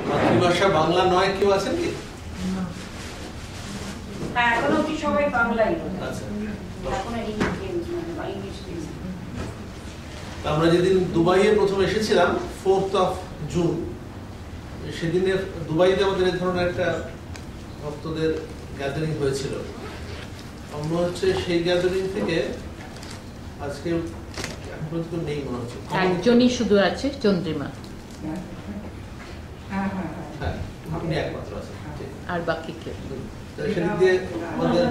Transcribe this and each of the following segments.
মাতৃভাষা বাংলা নয় কেউ আছেন কি? হ্যাঁ, এখন অবধি সবাই বাংলাই বলে। আচ্ছা, এখন ইংলিশ আমরা যেদিন দুবাইয়ে প্রথম এসেছিলাম 4 জুন, সেদিনে দুবাইতে আমাদের এই ধরনের একটা ভক্তদের গ্যাদারিং হয়েছিল। আমরা হচ্ছে সেই গ্যাদারিং থেকে আজকে এখন পর্যন্ত নেই মনে হচ্ছে, একজনই শুধু আছে, চন্দ্রিমা। হ্যাঁ, আপনি একমাত্র আছেন। আর বাকি কেউ সেদিক দিয়ে আমাদের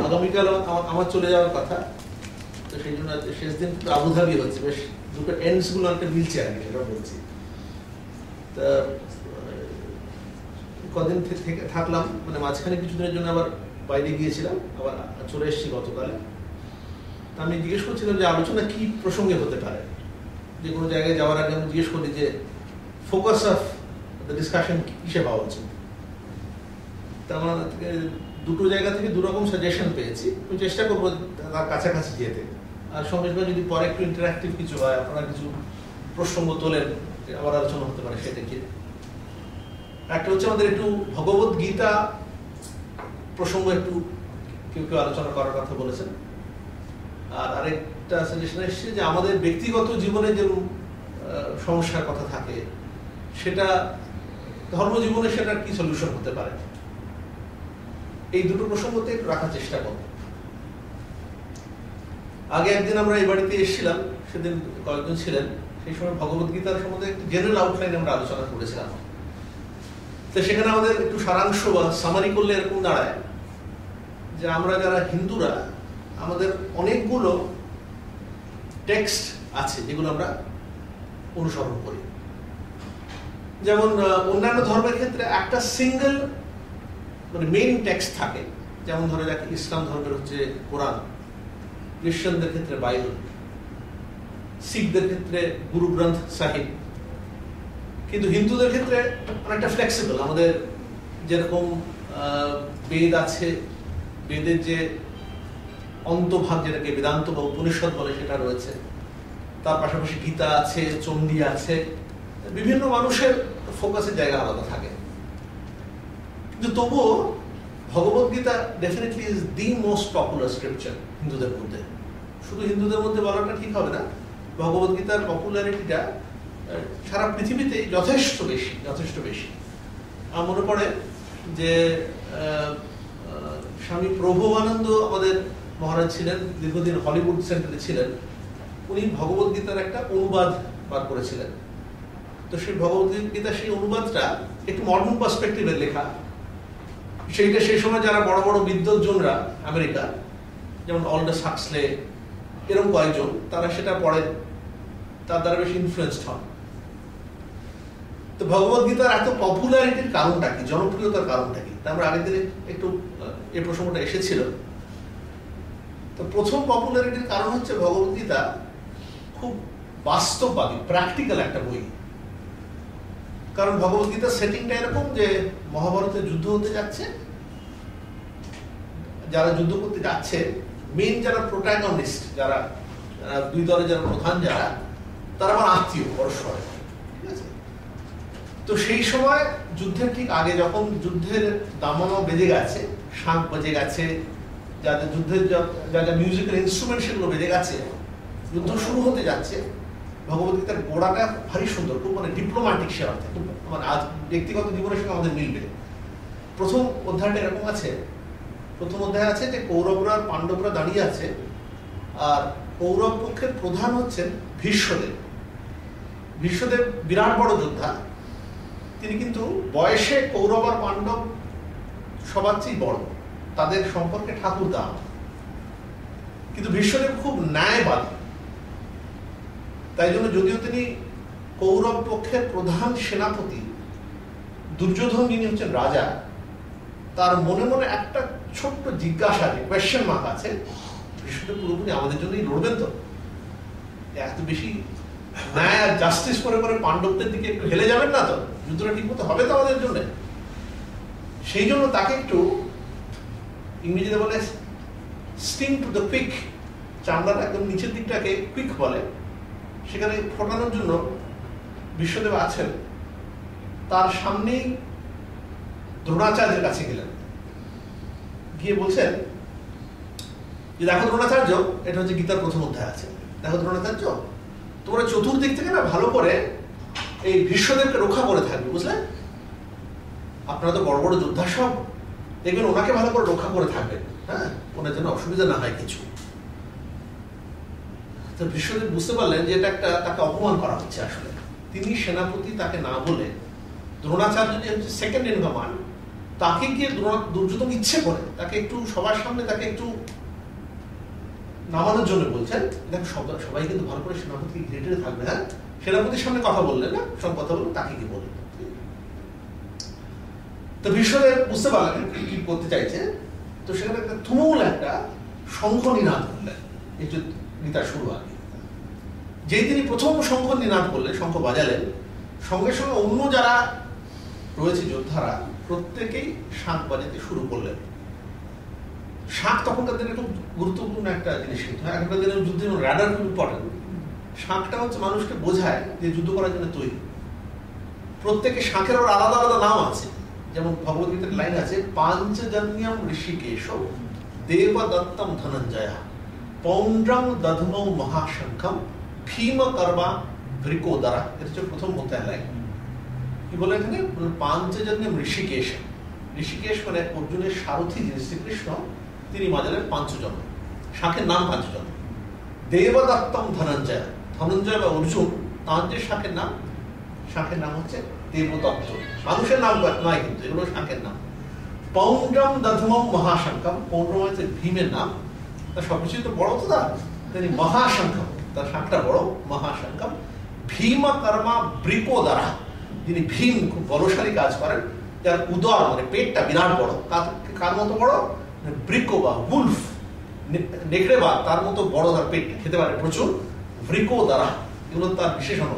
আগামীকাল আমার চলে যাওয়ার কথা, তো সেই জন্য শেষ দিন আবুধাবি হচ্ছে, বেশ দুটো এন্ডস গুলো একটা মিলছে আর কি, সেটা বলছি। তা কদিন থেকে থাকলাম, মানে মাঝখানে কিছুদিনের জন্য আবার বাইরে গিয়েছিলাম, আবার চলে এসেছি গতকালে। আমি জিজ্ঞেস করছিলাম যে আলোচনা কি প্রসঙ্গে হতে পারে, যে কোনো জায়গায় যাওয়ার আগে আমি জিজ্ঞেস করি যে ফোকাস অফ দ্য ডিসকাশন কিসে পাওয়া উচিত। আমার দুটো জায়গা থেকে দুরকম সাজেশন পেয়েছি, আমি চেষ্টা করবো তার কাছাকাছি যেতে। আর সঙ্গে সঙ্গে যদি পরে একটু ইন্টারাক্টিভ কিছু হয়, আপনারা কিছু প্রসঙ্গ তোলেন, আবার আলোচনা হতে পারে সেটা কি। একটা হচ্ছে আমাদের একটু ভগবত গীতা প্রসঙ্গ একটু কেউ কেউ আলোচনা করার কথা বলেছেন। আর আরেকটা সাজেশন এসছে যে আমাদের ব্যক্তিগত জীবনে যে সমস্যার কথা থাকে, সেটা ধর্মজীবনে সেটার কি সলিউশন হতে পারে। এই দুটো প্রসঙ্গতে একটু রাখার চেষ্টা করব। আগে একদিন আমরা এই বাড়িতে এসেছিলাম, সেদিন কয়েকজন ছিলেন, সেই সময় ভগবত গীতার সম্বন্ধে একটু জেনারেল আউটলাইন আমরা আলোচনা করেছিলাম। তো সেখানে আমাদের একটু সারাংশ বা সামারি করলে এরকম দাঁড়ায় যে আমরা যারা হিন্দুরা, আমাদের অনেকগুলো টেক্সট আছে যেগুলো আমরা অনুসরণ করি। যেমন অন্যান্য ধর্মের ক্ষেত্রে একটা সিঙ্গেল মানে মেইন টেক্সট থাকে, যেমন ধরে রাখি ইসলাম ধর্মের হচ্ছে কোরআন, খ্রিস্টানদের ক্ষেত্রে বাইবেল, শিখদের ক্ষেত্রে গুরু গ্রন্থ সাহিব। কিন্তু হিন্দুদের ক্ষেত্রে অনেকটা ফ্লেক্সিবল। আমাদের যেরকম বেদ আছে, বেদের যে অন্তভাগ যেটাকে বেদান্ত বা উপনিষদ বলে সেটা রয়েছে, তার পাশাপাশি গীতা আছে, চণ্ডী আছে। বিভিন্ন মানুষের ফোকাসের জায়গা আলাদা থাকে, কিন্তু তবুও Bhagavad Gita definitely is the most popular scripture হিন্দুদের মধ্যে। শুধু হিন্দুদের মধ্যে বলাটা ঠিক হবে না, ভগবত গীতার পপুলারিটিটা সারা পৃথিবীতেই যথেষ্ট বেশি, যথেষ্ট বেশি। আমার মনে পড়ে যে স্বামী প্রভুবানন্দ আমাদের মহারাজ ছিলেন, দীর্ঘদিন হলিউড সেন্টারে ছিলেন। উনি ভগবত গীতার একটা অনুবাদ বার করেছিলেন। তো সেই ভগবত গীতা, সেই অনুবাদটা একটু মডার্ন পার্সপেক্টিভের লেখা। সেইটা সেই সময় যারা বড় বড় বিদ্বজ্জনরা আমেরিকা, যেমন অলডাস হাক্সলে, এরকম কয়েকজন, তারা সেটা পড়ে, তার দ্বারা বেশি ইনফ্লুয়েন্সড হন। তো ভগবত গীতার এত পপুলারিটির কারণটা কি, জনপ্রিয়তার কারণটা কি? আমরা আগের দিনে একটু এই প্রসঙ্গটা এসেছিল। তো প্রথম পপুলারিটির কারণ হচ্ছে ভগবত গীতা খুব বাস্তববাদী, প্র্যাকটিক্যাল একটা বই। কারণ ভগবত গীতার সেটিংটা এরকম যে মহাভারতের যুদ্ধ হতে যাচ্ছে, যারা যুদ্ধ করতে যাচ্ছে, মেইন যারা প্রোটাগনিস্ট, যারা দুই দলে যারা প্রধান, যারা তারা আমার আত্মীয় পরস্পর, ঠিক আছে? তো সেই সময় যুদ্ধের ঠিক আগে, যখন যুদ্ধের দামামা বেজে গেছে, শাঁখ বেজে গেছে, যাদের যুদ্ধের যা যা মিউজিক্যাল ইনস্ট্রুমেন্ট সেগুলো বেজে গেছে, যুদ্ধ শুরু হতে যাচ্ছে, ভগবদ্গীতার গোড়াটা ভারী সুন্দর, খুব মানে ডিপ্লোম্যাটিক সে অর্থে, খুব মানে আজ ব্যক্তিগত জীবনের সঙ্গে আমাদের মিলবে। প্রথম অধ্যায়টা এরকম আছে, প্রথম অধ্যায় আছে যে কৌরবরা আর পাণ্ডবরা দাঁড়িয়ে আছে, আর কৌরব পক্ষের প্রধান হচ্ছেন ভীষ্মদেব। ভীষ্মদেব বিরাট বড় যোদ্ধা, তিনি কিন্তু বয়সে কৌরব আর পাণ্ডব সবার চেয়ে বড়, তাদের সম্পর্কে ঠাকুর দাম। কিন্তু ভীষ্মদেব খুব ন্যায়বাদী, তাই জন্য যদিও তিনি কৌরব পক্ষের প্রধান সেনাপতি, দুর্যোধন যিনি হচ্ছেন রাজা, তার মনে মনে একটা ছোট্ট জিজ্ঞাসা, কোয়েশ্চেন মার্ক আছে, ভীষ্মদেব পুরোপুরি আমাদের জন্যই লড়বেন তো? এত বেশি ন্যায় আর জাস্টিস করে করে পাণ্ডবদের দিকে একটু হেলে যাবেন না তো? যুদ্ধটা ঠিক মতো হবে তো আমাদের জন্য? সেই জন্য তাকে একটু, ইংরেজিতে বলে স্টিং টু দ্য কুইক, চামড়ার একদম নিচের দিকটাকে কুইক বলে, সেখানে ফোটানোর জন্য বিশ্বদেব আছেন, তার সামনেই দ্রোণাচার্যের কাছে গেলেন, গিয়ে বলছেন যে দেখো দ্রোণাচার্য, এটা হচ্ছে গীতার প্রথম অধ্যায় আছে, দেখো দ্রোণাচার্য, তোমরা চতুর্দিক থেকে না ভালো করে এই ভীষ্মদেবকে রক্ষা করে থাকবে, বুঝলে? আপনারা তো বড় বড় যোদ্ধা সব, দেখবেন ওনাকে ভালো করে রক্ষা করে থাকবেন, হ্যাঁ, ওনার জন্য অসুবিধা না হয় কিছু। তো ভীষ্মদেব বুঝতে পারলেন যে এটা একটা তাকে অপমান করা হচ্ছে আসলে। তিনি সেনাপতি, তাকে না বলে দ্রোণাচার্য যে হচ্ছে সেকেন্ড ইন কমান্ড, তাকে গিয়ে দুর্যোধন ইচ্ছে করে তাকে একটু সবার সামনে তাকে একটু নামানোর জন্য বলছেন, দেখো সবাই কিন্তু ভালো করে সেনাপতি ঘিরে থাকবে, হ্যাঁ, সেনাপতির সামনে কথা বললেন না, সব কথা বললেন, তাকে কি বললেন। তো ভীষ্মদেব বুঝতে পারলেন কি করতে চাইছে, তো সেখানে একটা তুমুল একটা শঙ্খ নিনাদ করলেন, এই যে গীতা শুরু আগে যেই তিনি প্রথম শঙ্খ নিনাদ করলেন, শঙ্খ বাজালেন, সঙ্গে সঙ্গে অন্য যারা রয়েছে যোদ্ধারা প্রত্যেকেই শাঁখ বাজাতে শুরু করলেন। শাঁখ তখনকার দিনে খুব গুরুত্বপূর্ণ একটা জিনিস, কিন্তু এখনকার দিনের যুদ্ধে রাডার খুব ইম্পর্টেন্ট। শাঁখটা হচ্ছে মানুষকে বোঝায় যে যুদ্ধ করার জন্য তৈরি। প্রত্যেকে শাঁখের ওর আলাদা আলাদা নাম আছে, যেমন ভগবদ্গীতার লাইন আছে, পাঞ্চজন্যম ঋষিকেশ দেবদত্তম ধনঞ্জয় পৌণ্ড্রম দধমৌ মহাশঙ্খম ভীম কর্মা ভৃকোদরা। এটা হচ্ছে প্রথম অধ্যায় লাইন। কি বলে এখানে? পাঞ্চজন্যম ঋষিকেশ, ঋষিকেশ মানে অর্জুনের সারথী যিনি শ্রীকৃষ্ণ, তিনি বাজালেন পাঞ্চজন্য, শাঁখের নাম পাঞ্চজন্য। দেবদত্তম ধনঞ্জয়, ধনঞ্জয় বা অর্জুন তাঁর যে শাঁখের নাম হচ্ছে দেবদত্ত, মানুষের নাম নয় কিন্তু, এগুলো শাঁখের নাম। পৌণ্ড্রম দধমম মহাশঙ্খম, পৌণ্ড্রম হচ্ছে ভীমের নাম, তার সবকিছু তো বড়, তো তিনি মহাশঙ্খম, তার শাঁখটা বড়, মহাশঙ্খম। ভীম কর্মা বৃকোদরা, যিনি ভীম খুব বলশালী কাজ করেন, যার উদর মানে পেটটা বিরাট বড়, কার মতো বড়? বৃকো বা উলফ, নেকড়ে বা তার মতো বড় তার পেট, খেতে পারে প্রচুর। বৃকোদরা, এগুলো তার বিশেষণ।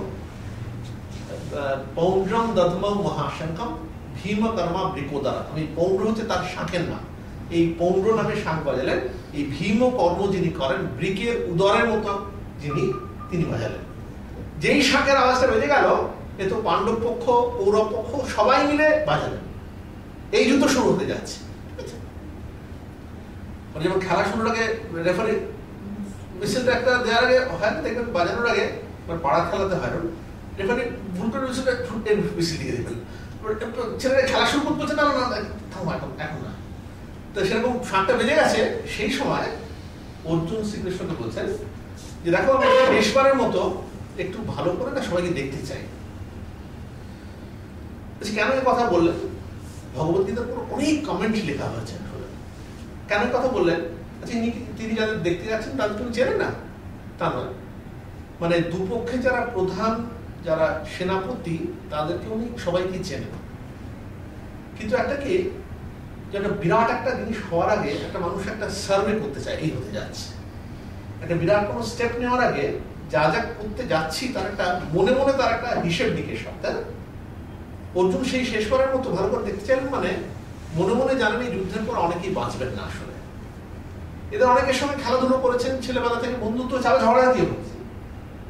পৌণ্ড্রম দধমৌ মহাশঙ্খম ভীম কর্মা বৃকোদরা, আমি পৌণ্ড্র হচ্ছে তার শাঁখের নাম, এই পৌণ্ড্র নামে শাঁখ বাজালেন। এই ভীম কর্ম যিনি করেন, বৃকের উদরের মতো তিনি বাজালেন। যেই শাঁখের আওয়াজটা বেজে গেল, এ তো পাণ্ডব পক্ষ, কৌরব পক্ষ সবাই মিলে বাজালেন, এই যুদ্ধ শুরু হতে যাচ্ছে। যেমন খেলা শুরুর আগে রেফারি মিছিলটা একটা দেওয়ার আগে হয় না, দেখবেন বাজানোর আগে, পাড়ার খেলাতে হয় না, রেফারি ভুল করে মিছিলটা মিছিল দিয়ে দেবেন, ছেলেরা খেলা শুরু করতে বলছে, না এখন না। তো সেরকম শাঁখটা বেজে গেছে, সেই সময় অর্জুন শ্রীকৃষ্ণকে বলছেন যে দেখো, আমি শেষবারের মতো একটু ভালো করে না সবাইকে দেখতে চাই। কেন এই কথা বললেন? ভগবদ্গীতার পুরো অনেক কমেন্ট লেখা হয়েছে। কেন কথা বললেন? আচ্ছা, তিনি যাদের দেখতে যাচ্ছেন তাদের তুমি চেনেন না তা নয়, মানে দুপক্ষে যারা প্রধান, যারা সেনাপতি, তাদেরকে উনি সবাইকে চেনেন। কিন্তু একটা কি, যে একটা বিরাট একটা জিনিস হওয়ার আগে একটা মানুষ একটা সার্ভে করতে চায়, এই হতে যাচ্ছে। একটা বিরাট কোনো স্টেপ নেওয়ার আগে যা যা করতে যাচ্ছি তার একটা মনে মনে তার একটা হিসেব নিকেশ হয়, তাই না? অর্জুন সেই শেষবারের মতো ভালো করে দেখতে চাইলেন, মানে মনে মনে জানেন এই যুদ্ধের পর অনেকেই বাঁচবেন না। আসলে এদের অনেকের সঙ্গে খেলাধুলো করেছেন, ছেলেবেলা থেকে বন্ধুত্ব চালে ঝগড়াঝাটিও করেছে,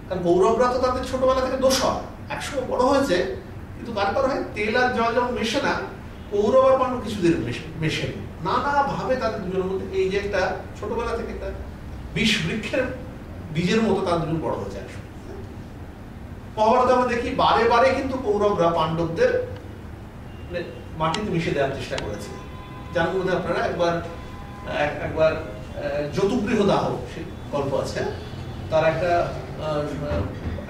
কারণ কৌরবরা তো তাদের ছোটবেলা থেকে দোসর, একসময় বড় হয়েছে, কিন্তু তারপর হয় তেল আর জল যেমন মেশে না, কৌরব আর পাণ্ডব কিছুদিন মেশে নানা ভাবে তাদের দুজনের মধ্যে এই যে একটা ছোটবেলা থেকে একটা বিষ বৃক্ষের বীজের মতো তাদের দুজন বড় হয়েছে একসময়। মহাভারতে আমরা দেখি বারে বারে কিন্তু কৌরবরা পাণ্ডবদের মাটিতে মিশে দেওয়ার চেষ্টা করেছে। যার মধ্যে আপনারা একবার যতুগৃহ দাহ গল্প আছে, তার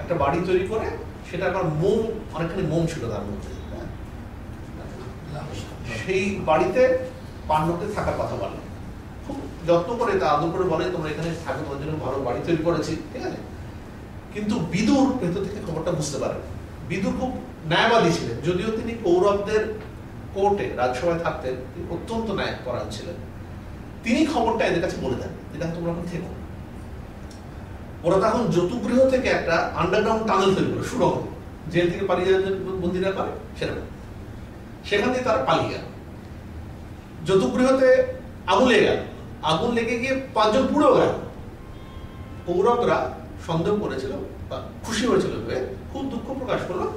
একটা বাড়ি তৈরি করে, সেটা আবার মোম, অনেকখানি মোম ছিল তার মধ্যে, সেই বাড়িতে পাণ্ডবদের থাকার কথা বলে, খুব যত্ন করে তা আদর করে বলে, তোমরা এখানে থাকো, তোমার জন্য ভালো বাড়ি তৈরি করেছি, ঠিক আছে। কিন্তু বিদুর ভেতর থেকে খবরটা বুঝতে পারেন। বিদুর খুব ন্যায়বাদী ছিলেন, যদিও তিনি কৌরবদের কোর্টে রাজসভায় থাকতেন, তিনি অত্যন্ত ন্যায়পরায়ণ ছিলেন। তিনি খবরটা এদের কাছে বলে দেন, যেটা তোমরা এখন থেকো। ওরা তখন যতুগৃহ থেকে একটা আন্ডারগ্রাউন্ড টানেল তৈরি করে, সুরঙ্গ, জেল থেকে পালিয়ে যাওয়ার বন্দীরা করে সেরকম, সেখান থেকে তারা পালিয়ে গেল। যতুগৃহতে আগুন লেগে গেল, আগুন লেগে গিয়ে 5 জন পুড়েও গেল। কৌরবরা সন্দেহ করেছিল বা খুশি হয়েছিল ভেবে খুব দুঃখ প্রকাশ করলো,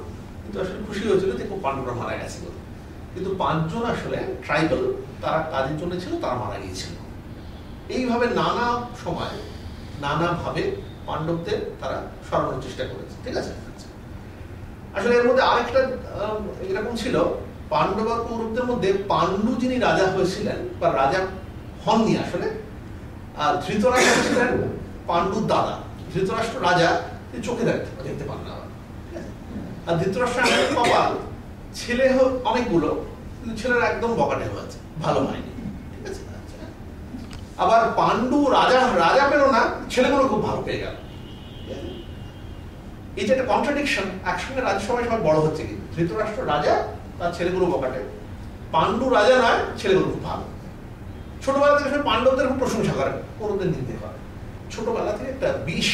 কিন্তু আসলে খুশি হয়েছিল যে পাণ্ডবরা মারা গেছে বলে। কিন্তু 5 জন আসলে ট্রাইবাল, তারা কাজের জন্য ছিল, তারা মারা গিয়েছিল। এইভাবে নানা সময় নানাভাবে পাণ্ডবদের তারা সরানোর চেষ্টা করেছে, ঠিক আছে। আসলে এর মধ্যে আরেকটা এরকম ছিল, পাণ্ডব আর কৌরবদের মধ্যে পাণ্ডু যিনি রাজা হয়েছিলেন বা রাজা হননি আসলে, আর ধৃতরাষ্ট্র ছিলেন পাণ্ডুর দাদা। ধৃতরাষ্ট্র রাজা, তিনি চোখে দেখতে পান না, ঠিক আছে। আর ধৃতরাষ্ট্রের কপাল, ছেলে অনেকগুলো, কিন্তু ছেলেরা একদম বকাটে হয়েছে, ভালো হয়নি, ঠিক আছে। আবার পাণ্ডু রাজা পেল না, ছেলেগুলো খুব ভালো পেয়ে গেল। এই যে একটা কন্ট্রাডিকশন, একসঙ্গে রাজসভায় সবাই বড় হচ্ছে, কিন্তু ধৃতরাষ্ট্র রাজা, তার ছেলেগুলো বকাটে। পাণ্ডু রাজা নয়, ছেলেগুলো খুব ভালো। ছোটবেলা থেকে সবাই পাণ্ডবদের খুব প্রশংসা করে, কৌরবদের নিন্দে করে। ছোটবেলা থেকে একটা বিষ,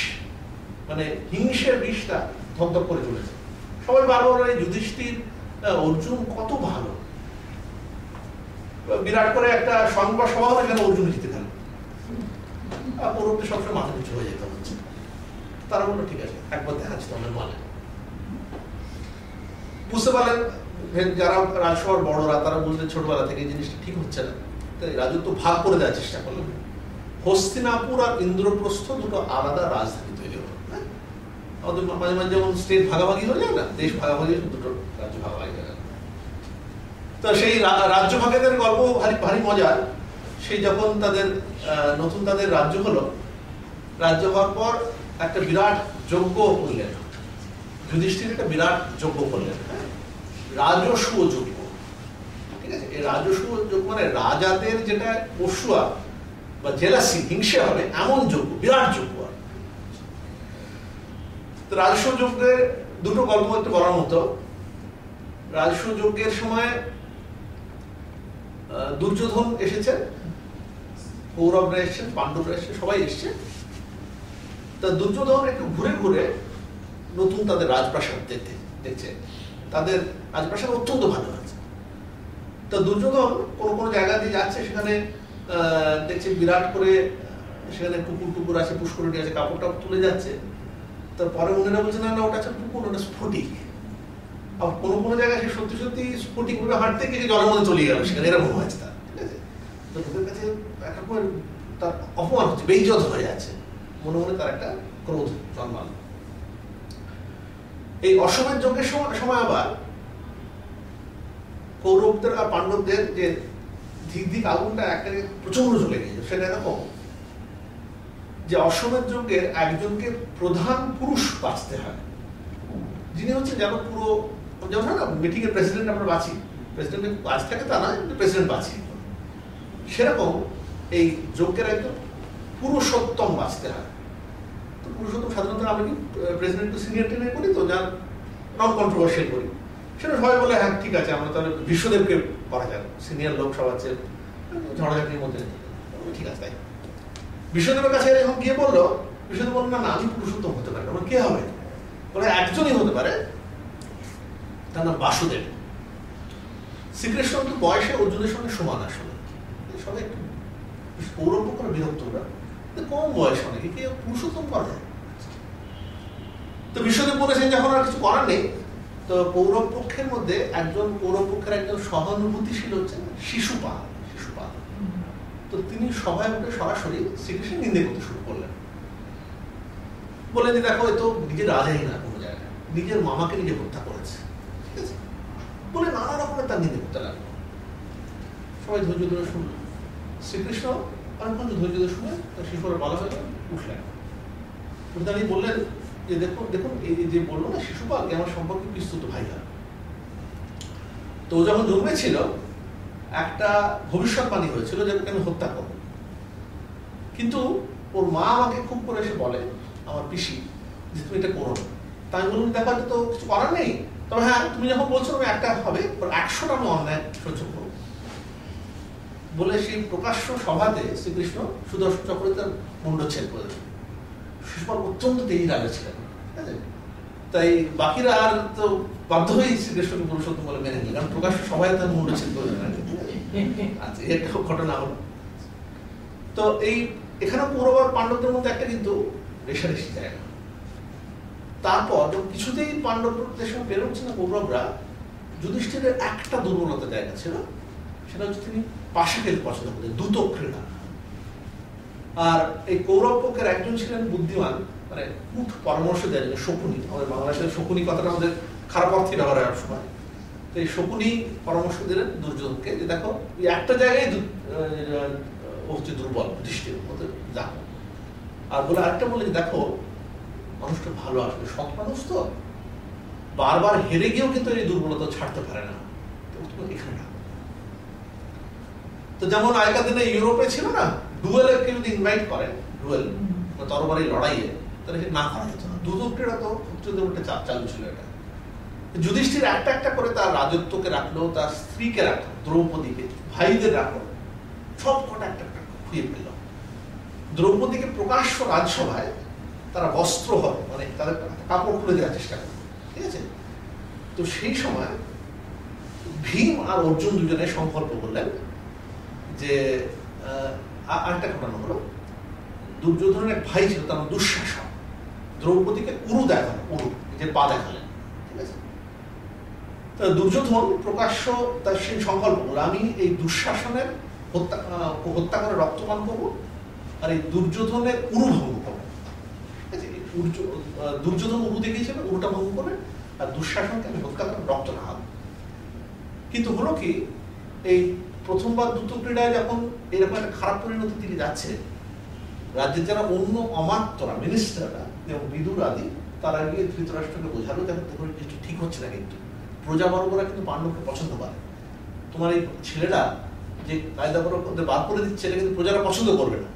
মানে হিংসের বিষটা ধপধপ করে চলেছে। সবাই বারবার যুধিষ্ঠির, অর্জুন কত ভালো, বিরাট করে একটা সংবাদ সভা হলে সেখানে অর্জুন জিতে গেল, আর কৌরবদের সবসময় মাথা নিচু হয়ে যেতে হচ্ছে। তারা বললো ঠিক আছে, একবার দেখাচ্ছি তোমাদের মানে। বুঝতে পারলেন যারা রাজসভার বড়রা, তারা বুঝলেন ছোটবেলা থেকে এই জিনিসটা ঠিক হচ্ছে না, তাই রাজত্ব ভাগ করে দেওয়ার চেষ্টা করলেন। হস্তিনাপুর আর ইন্দ্রপ্রস্থ দুটো আলাদা রাজধানী তৈরি হলো। আমাদের মাঝে মাঝে যেমন স্টেট ভাগাভাগি হয়ে যায় না, দেশ ভাগাভাগি, দুটো রাজ্য ভাগাভাগি হয়ে গেল। তো সেই রাজ্য ভাগেদের গল্প ভারী মজার। সেই যখন তাদের নতুন তাদের রাজ্য হলো, রাজ্য হওয়ার পর একটা বিরাট যজ্ঞ করলেন, যুধিষ্ঠির একটা বিরাট যজ্ঞ করলেন, রাজস্ব যজ্ঞ, ঠিক আছে। এই রাজস্ব যজ্ঞ মানে রাজাদের যেটা পশুয়া বা জেলাসি, হিংসে হবে এমন যজ্ঞ, বিরাট যজ্ঞ। তো রাজস্ব যজ্ঞের দুটো গল্প একটু বলার মতো। রাজস্ব যজ্ঞের সময় দুর্যোধন এসেছেন, কৌরবরা এসছেন, পাণ্ডবরা এসছেন, সবাই এসছে। তা দুর্যোধন একটু ঘুরে ঘুরে নতুন তাদের রাজপ্রাসাদ দেখছে, তাদের রাজপ্রাসাদ অত্যন্ত ভালো আছে। তা দুর্যোধন কোনো জায়গা দিয়ে যাচ্ছে, সেখানে দেখছে বিরাট করে সেখানে পুকুর আছে, পুষ্করিণী আছে, কাপড়টা তুলে যাচ্ছে। তারপরে উনারা বলছে না ওটা হচ্ছে পুকুর, ওটা স্ফটিক। আর কোনো জায়গায় সে সত্যি সত্যি স্ফটিক ভাবে হাঁটতে গিয়ে জলের মধ্যে চলে গেল, সেখানে এরকম হয়েছে তার, ঠিক আছে। তো লোকের কাছে একটা তার অপমান হচ্ছে, বেইজ্জত হয়ে যাচ্ছে, মনে মনে তার একটা ক্রোধ জন্মালো। এই অশ্বমেধ যজ্ঞের সময় আবার কৌরবদের আর পাণ্ডবদের যে ধিক আগুনটা একটা প্রচন্ড চলে গিয়েছে, সেটা এরকম যে অশ্বমেধ যজ্ঞের একজনকে প্রধান পুরুষ বাঁচতে হয়, যিনি হচ্ছে যেন পুরো, যেমন না মিটিং এর প্রেসিডেন্ট আমরা বাঁচি, প্রেসিডেন্টের কাজ থাকে তা নয়, প্রেসিডেন্ট বাঁচি, সেরকম এই যজ্ঞের একজন পুরুষোত্তম বাঁচতে হয়। তো পুরুষোত্তম সাধারণত আমি কি প্রেসিডেন্ট সিনিয়র ট্রেনে করি, তো যার নন কন্ট্রোভার্সিয়াল করি, সেটা সবাই বলে হ্যাঁ ঠিক আছে, আমরা তাহলে বিশ্বদেবকে করা যাবে, সিনিয়র লোক সব আছে, ঝড়াঝাটির মধ্যে ঠিক আছে। তাই বিশ্বদেবের কাছে এখন গিয়ে বললো, বিশ্বদেব বললো না আমি পুরুষোত্তম হতে পারি, আমার কে হবে? বলে একজনই হতে পারে, তার নাম বাসুদেব। শ্রীকৃষ্ণ কিন্তু বয়সে অর্জুনের সঙ্গে সমান, আসলে সবাই একটু কৌরব করে বিরক্ত, ওরা কম বয়স, অনেকে কে পুরুষোত্তম করা যায়। তো বিশ্বদেব বলেছেন যখন আর কিছু করার নেই, তো কৌরব পক্ষের মধ্যে কৌরব পক্ষের একজন সহানুভূতিশীল হচ্ছেন শিশুপাল। তো তিনি সভায় উঠে সরাসরি শ্রীকৃষ্ণের নিন্দে করতে শুরু করলেন, বলে যে দেখো এ তো নিজের রাজাই না, কোনো জায়গায় নিজের মামাকে নিজে হত্যা করেছে, ঠিক আছে, বলে নানা রকমের তার নিন্দে করতে লাগলো। সবাই ধৈর্য ধরে শুনল। শ্রীকৃষ্ণ অনেকক্ষণ ধৈর্য ধরে শুনে তার শিশুরা বলা হয়ে উঠলেন, উঠে বললেন যে দেখুন এই যে বললো না শিশুপাল, আমার সম্পর্কে বিস্তৃত ভাই হয়। তো যখন জন্মেছিল একটা ভবিষ্যৎবাণী হয়েছিল যে ওকে আমি হত্যা করবো, কিন্তু ওর মা আমাকে খুব করে এসে বলে, আমার পিসি, যে তুমি এটা করো না। তাই আমি বললাম দেখো তো কিছু করার নেই, তবে হ্যাঁ তুমি যখন বলছো আমি একটা হবে, 100টা আমি অন্যায় সহ্য করবো বলে সেই প্রকাশ্য সভাতে শ্রীকৃষ্ণ সুদর্শন চক্রে তার মুন্ডচ্ছেদ করে দেন। শিশুপাল অত্যন্ত তেজি রাজা ছিলেন, ঠিক আছে, তাই বাকিরা আর তো বাধ্য হয়েই শ্রীকৃষ্ণকে পুরুষোত্তম বলে মেনে নিল, কারণ প্রকাশ্য সভায় তার মুন্ডচ্ছেদ করে দেন। আচ্ছা, একটা ঘটনা হলো। তো এখানে কৌরব আর পাণ্ডবদের মধ্যে একটা কিন্তু রেষারেষি জায়গা, তারপর যখন কিছুতেই পাণ্ডবদের সঙ্গে পেরোচ্ছে না কৌরবরা, যুধিষ্ঠিরের একটা দুর্বলতা জায়গা ছিল, সেটা হচ্ছে তিনি পাশে খেলতে পছন্দ করতেন, দ্রুত ক্রীড়া। আর এই কৌরব পক্ষের একজন ছিলেন বুদ্ধিমান, মানে কুট পরামর্শ দেয়, শকুনি, আমাদের বাংলাদেশের শকুনি কথাটা আমাদের খারাপ অর্থে ব্যবহার হয় সময়। তো এই শকুনি পরামর্শ দিলেন দুর্যোধনকে যে দেখো এই একটা জায়গায় ও হচ্ছে দুর্বল, যুধিষ্ঠির মধ্যে যাও। আর বলে আরেকটা বলে যে দেখো মানুষটা ভালো আসবে, সৎ মানুষ তো, বারবার হেরে গিয়েও কিন্তু এই দুর্বলতা ছাড়তে পারে না, এখানে না। তো যেমন আগেকার দিনে ইউরোপে ছিল না, ডুয়েলে কেউ যদি ইনভাইট করে, ডুয়েল তরবারি লড়াইয়ে, তাহলে না করা যেত না। দুদকটিরা তো উচ্চদেবটা চাপ চালু ছিল এটা। যুধিষ্ঠির একটা একটা করে তার রাজত্বকে রাখলো, তার স্ত্রীকে রাখলো, দ্রৌপদীকে, ভাইদের রাখলো, সব কটা একটা একটা খুঁয়ে ফেলল। দ্রৌপদীকে প্রকাশ্য রাজসভায় তারা বস্ত্র হবে, মানে তাদের কাপড় খুলে দেওয়ার চেষ্টা করে, ঠিক আছে। তো সেই সময় ভীম আর অর্জুন দুজনে সংকল্প করলেন যে আরেকটা ঘটনা হলো, দুর্যোধনের এক ভাই ছিল, তার দুঃশাসন, দ্রৌপদীকে উরু দেখালেন, উরু যে পা দেখালেন, ঠিক আছে। তো দুর্যোধন প্রকাশ্য তার সেই সংকল্প করলো, আমি এই দুঃশাসনের হত্যা করে রক্তপান করবো, আর এই দুর্যোধনের উরু ভঙ্গ করবো। দুর্যোধন উরু দেখিয়েছিল, উরুটা ভঙ্গ করবে, আর দুঃশাসনকে আমি হত্যা করে রক্ত খাওয়াবো। কিন্তু হলো কি, এই প্রথমবার দ্রুত ক্রীড়ায় যখন এরকম একটা খারাপ পরিণতি দিকে যাচ্ছে, রাজ্যের যারা অন্য অমাত্যরা, মিনিস্টাররা যেমন বিদুর আদি, তারা গিয়ে ধৃতরাষ্ট্রকে বোঝালো যে দেখো কিছু ঠিক হচ্ছে না, কিন্তু প্রজাবর্গরা কিন্তু পাণ্ডবকে পছন্দ করে, তোমার এই ছেলেরা যে কায়দা করে বার করে দিচ্ছে এটা কিন্তু প্রজারা পছন্দ করবে না।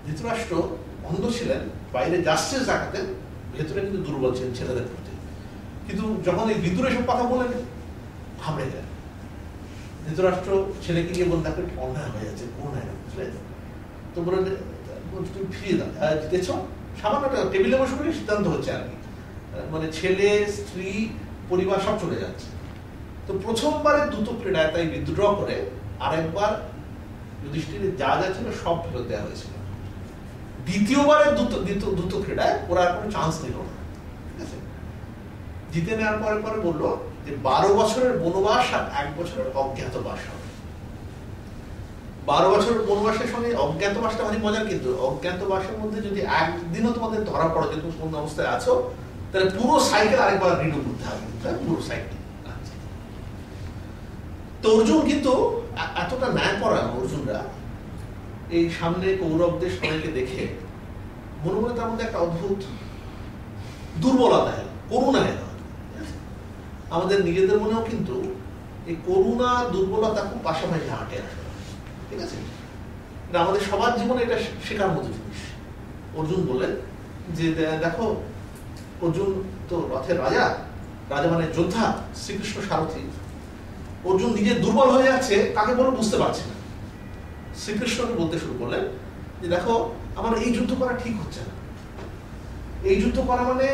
ধৃতরাষ্ট্র অন্ধ ছিলেন, বাইরে জাস্টিস দেখাতেন, ভেতরে কিন্তু দুর্বল ছিলেন ছেলেদের প্রতি। কিন্তু যখন এই বিদুর এসব কথা বলেন, ঘাবড়ে যায়। ধৃতরাষ্ট্র ছেলেকে গিয়ে বলে দেখো অন্যায় হয়ে যাচ্ছে, অন্যায় বুঝলে, তো বলে তুমি ফিরিয়ে দাও, জিতেছ, সামান্য একটা টেবিলে বসে করে সিদ্ধান্ত হচ্ছে আর কি, মানে ছেলে, স্ত্রী, পরিবার সব চলে যাচ্ছে। তো প্রথমবারের দ্রুত ক্রীড়ায় তাই বিদ্রোহ করে আরেকবার যুধিষ্ঠিরের যা যা ছিল সব ফেরত দেওয়া হয়েছিল। দ্বিতীয়বারের দ্রুত ক্রীড়ায় ওরা আর কোনো চান্স নিল না, ঠিক আছে। জিতে নেওয়ার পরে পরে বললো যে 12 বছরের বনবাস আর 1 বছরের অজ্ঞাতবাস হবে। 12 বছরের বনবাসের সঙ্গে অজ্ঞাতবাসটা ভারী মজার, কিন্তু অজ্ঞাতবাসের মধ্যে যদি একদিনও তোমাদের ধরা পড়ে যে তুমি কোন অবস্থায় আছো, তাহলে পুরো সাইকেল আরেকবার রিনিউ করতে হবে, পুরো সাইকেল। তো অর্জুন কিন্তু এতটা ন্যায় পড়া, অর্জুনরা এই সামনে কৌরবদের সবাইকে দেখে মনে মনে তার মধ্যে একটা অদ্ভুত দুর্বলতা এলো, করুণা এলো। আমাদের নিজেদের মনেও কিন্তু এই করুণা দুর্বলতা খুব পাশাপাশি হাঁটে আসে, ঠিক আছে। এটা আমাদের সবার জীবনে এটা শেখার মতো জিনিস। অর্জুন বললেন যে দেখো, অর্জুন তো রথের রাজা, রাজা মানে যোদ্ধা, শ্রীকৃষ্ণ সারথি। অর্জুন নিজে দুর্বল হয়ে যাচ্ছে, কাকে বলে বুঝতে পারছে না। শ্রীকৃষ্ণকে বলতে শুরু করলেন যে দেখো আমার এই যুদ্ধ করা ঠিক হচ্ছে না, এই যুদ্ধ করা মানে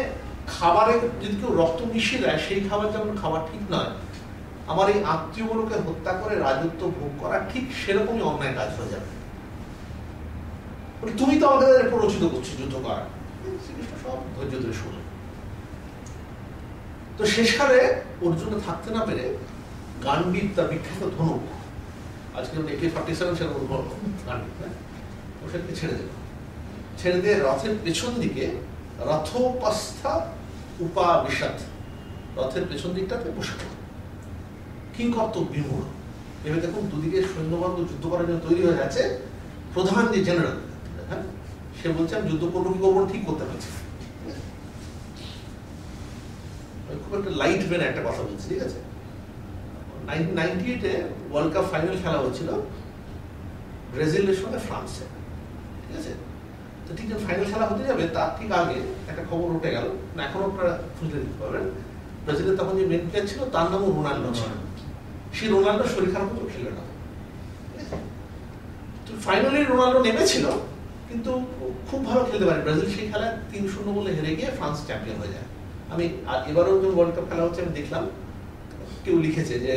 খাবারে যদি কেউ রক্ত মিশিয়ে দেয় সেই খাবার যেমন খাবার ঠিক নয়, আমার এই আত্মীয়গুলোকে হত্যা করে রাজত্ব ভোগ করা ঠিক সেরকমই অন্যায় কাজ হয়ে যাবে। তুমি তো আমাদের প্ররোচিত করছো যুদ্ধ করা। শ্রীকৃষ্ণ সব ধৈর্য ধরে শুনলেন। তো শেষকালে অর্জুনে থাকতে না পেরে গান্ডীব, তার বিখ্যাত ধনুক, আজকে AK-47 সেরকম গান্ডীব, ওটাকে ছেড়ে দিল। ছেড়ে দিয়ে রথের পেছন দিকে রথোপস্থা উপাবিশাত, রথের পেছন দিকটাতে বসে গেল। কিংকর্তব্য বিমূঢ়। এবার দেখুন দুদিকে সৈন্যবর্গ যুদ্ধ করার জন্য তৈরি হয়ে যাচ্ছে। প্রধান যে জেনারেল, হ্যাঁ, সে বলছে আমি যুদ্ধ করবো কি করবো ঠিক করতে পারছি। খুব একটা লাইট ভেনে একটা কথা বলছি, ঠিক আছে। 1998-এ ওয়ার্ল্ড কাপ ফাইনাল খেলা হচ্ছিল ব্রাজিলের সঙ্গে ফ্রান্সে, ঠিক আছে। তো ঠিক যখন ফাইনাল খেলা হতে যাবে তার ঠিক আগে একটা খবর উঠে গেল, না এখনো আপনারা খুঁজলে দিতে পারবেন, ব্রাজিলের তখন যে মেন প্লেয়ার ছিল তার নামও রোনাল্ডো ছিল। সেই রোনাল্ডো শরীর খারাপ মতো খেলে না। তো ফাইনালি রোনাল্ডো নেমেছিল, কিন্তু খুব ভালো খেলতে পারে। ব্রাজিল সেই খেলায় 3-0 বলে হেরে গিয়ে ফ্রান্স চ্যাম্পিয়ন হয়ে যায়। আমি এবারও যখন ওয়ার্ল্ড কাপ খেলা হচ্ছে আমি দেখলাম কেউ লিখেছে যে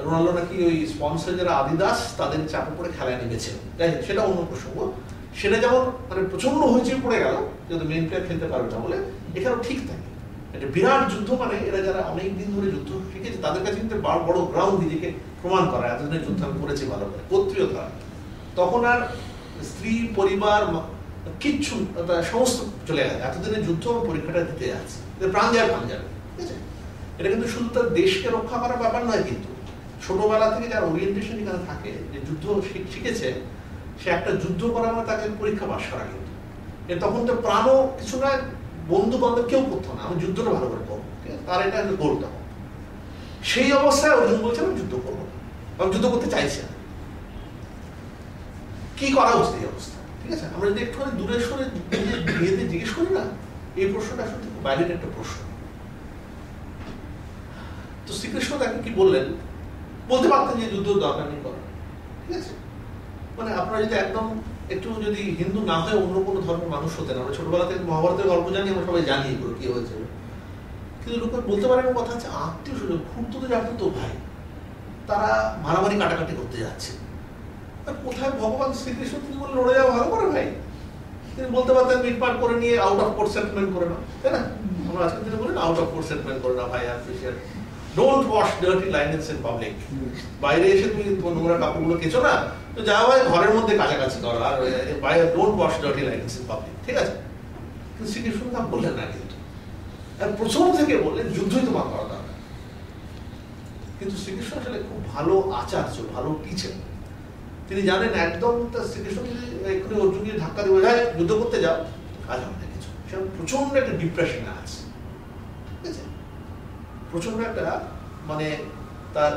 রোনাল্ডো নাকি ওই স্পন্সর যারা আদিদাস তাদের চাপে পড়ে খেলায় নেমেছে। যাই হোক, সেটা অন্য প্রসঙ্গ। সেটা যেমন মানে প্রচন্ড হইচই পড়ে গেল যেহেতু মেন প্লেয়ার খেলতে পারবে না বলে, এখানেও ঠিক থাকে। এটা বিরাট যুদ্ধ, মানে এরা যারা অনেক দিন ধরে যুদ্ধ শিখেছে তাদের কাছে কিন্তু বড় গ্রাউন্ড, নিজেকে প্রমাণ করা, এতদিনের যুদ্ধ আমি করেছি ভালো করে, কর্তৃয়তা। তখন আর স্ত্রী পরিবার কিচ্ছু সমস্ত চলে গেছে, এতদিনের যুদ্ধ পরীক্ষাটা দিতে যাচ্ছে, প্রাণ যায় ঠিক আছে। এটা কিন্তু শুধু তার দেশকে রক্ষা করার ব্যাপার নয়, কিন্তু ছোটবেলা থেকে যার ওরিয়েন্টেশন এখানে থাকে, যে যুদ্ধ শিখেছে, সে একটা যুদ্ধ করার মানে তাকে পরীক্ষা পাস করা, কিন্তু তখন তো প্রাণও কিছু নয়, বন্ধু বান্ধব কেউ করতো না, আমি যুদ্ধটা ভালো করে করবো, ঠিক আছে, তার এটা গোল। তখন সেই অবস্থায় অর্জুন বলছে আমি যুদ্ধ করবো, আমি যুদ্ধ করতে চাইছি না, কি করা উচিত এই অবস্থা, ঠিক আছে। আমরা যদি একটুখানি দূরে সরে নিজেদের জিজ্ঞেস করি না, এই প্রশ্নটা আসলে বাইরের একটা প্রশ্ন। তো শ্রীকৃষ্ণ তাকে কি বললেন, বলতে পারতেন যে যুদ্ধ দরকার নেই করার, ঠিক আছে। মানে আপনারা যদি একদম একটু যদি হিন্দু না হয়ে অন্য কোনো ধর্মের মানুষ হতেন, আমরা ছোটবেলা থেকে মহাভারতের গল্প জানি, আমরা সবাই জানি এগুলো কি হয়েছে, কিন্তু লোকের বলতে পারেন কথা আছে আত্মীয় স্বজন খুঁড়তো তো জানতো তো ভাই, তারা মারামারি কাটাকাটি করতে যাচ্ছে, কোথায় ভগবান শ্রীকৃষ্ণ তিনি বলে লড়ে যাওয়া ভালো করে ভাই, তিনি বলতে পারতেন মিটমাট করে নিয়ে আউট অফ কোর্ট সেটেলমেন্ট করে না, তাই না? আমরা আজকে তিনি বলেন আউট অফ কোর্ট সেটেলমেন্ট করে না ভাই, appreciate, don't wash dirty linens in public, বাইরে এসে তুমি নোংরা কাপড়গুলো কেচো না, তো যা হয় ঘরের মধ্যে কাছাকাছি করো, আর বাইরে don't wash dirty linens in public, ঠিক আছে। কিন্তু শ্রীকৃষ্ণ তা বললেন না, কিন্তু প্রথম থেকে বললেন যুদ্ধই তোমার করা দরকার। কিন্তু শ্রীকৃষ্ণ আসলে খুব ভালো আচার্য, ভালো টিচার, তিনি জানেন একদম তার শ্রীকৃষ্ণ যদি এক্ষুনি অর্জুনকে ধাক্কা দিয়ে বোঝায় যুদ্ধ করতে যাও, কাজ হবে না কিছু, সে প্রচন্ড একটা ডিপ্রেশনে আছে, ঠিক আছে, প্রচন্ড একটা মানে তার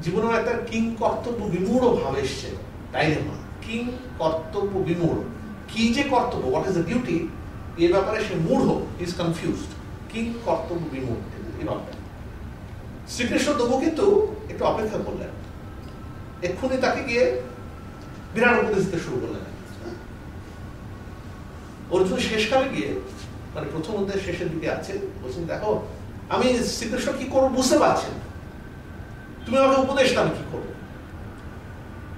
জীবনের একটা কিং কর্তব্য বিমূঢ় ভাব এসছে, ডাইলেমা, কিং কর্তব্য বিমূঢ়, কি যে কর্তব্য, হোয়াট ইজ দ্য ডিউটি, এই ব্যাপারে সে মূঢ়, ইজ কনফিউজড, কিং কর্তব্য বিমূঢ়, এই ব্যাপারটা। শ্রীকৃষ্ণ তবু কিন্তু একটু অপেক্ষা করলেন, এক্ষুনি তাকে গিয়ে বিরাট উপদেশ দিতে শুরু করলেন। অর্জুন শেষকালে গিয়ে, মানে প্রথম অধ্যায় শেষের দিকে আছে, বলছেন দেখো আমি শ্রীকৃষ্ণ কি করবো বুঝতে পারছি না, তুমি আমাকে উপদেশ দাও আমি কি করবো।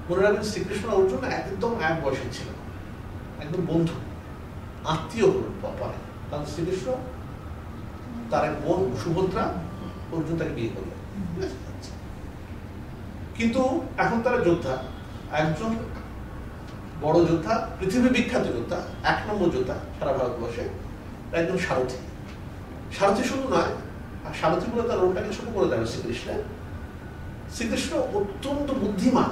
মনে রাখবেন শ্রীকৃষ্ণ অর্জুন একদম এক বয়সের ছিল, একদম বন্ধু আত্মীয় পরে, কারণ শ্রীকৃষ্ণ তার এক বোন সুভদ্রা, অর্জুন তাকে বিয়ে করলেন, কিন্তু এখন তারা যোদ্ধা, একজন বড় যোদ্ধা, পৃথিবী বিখ্যাত যোদ্ধা, 1 নম্বর যোদ্ধা সারা ভারতবর্ষে, একজন সারথী। সারথী শুধু নয়, আর সারথী বলে তার রোলটাকে ছোট করে দেবে শ্রীকৃষ্ণের। শ্রীকৃষ্ণ অত্যন্ত বুদ্ধিমান,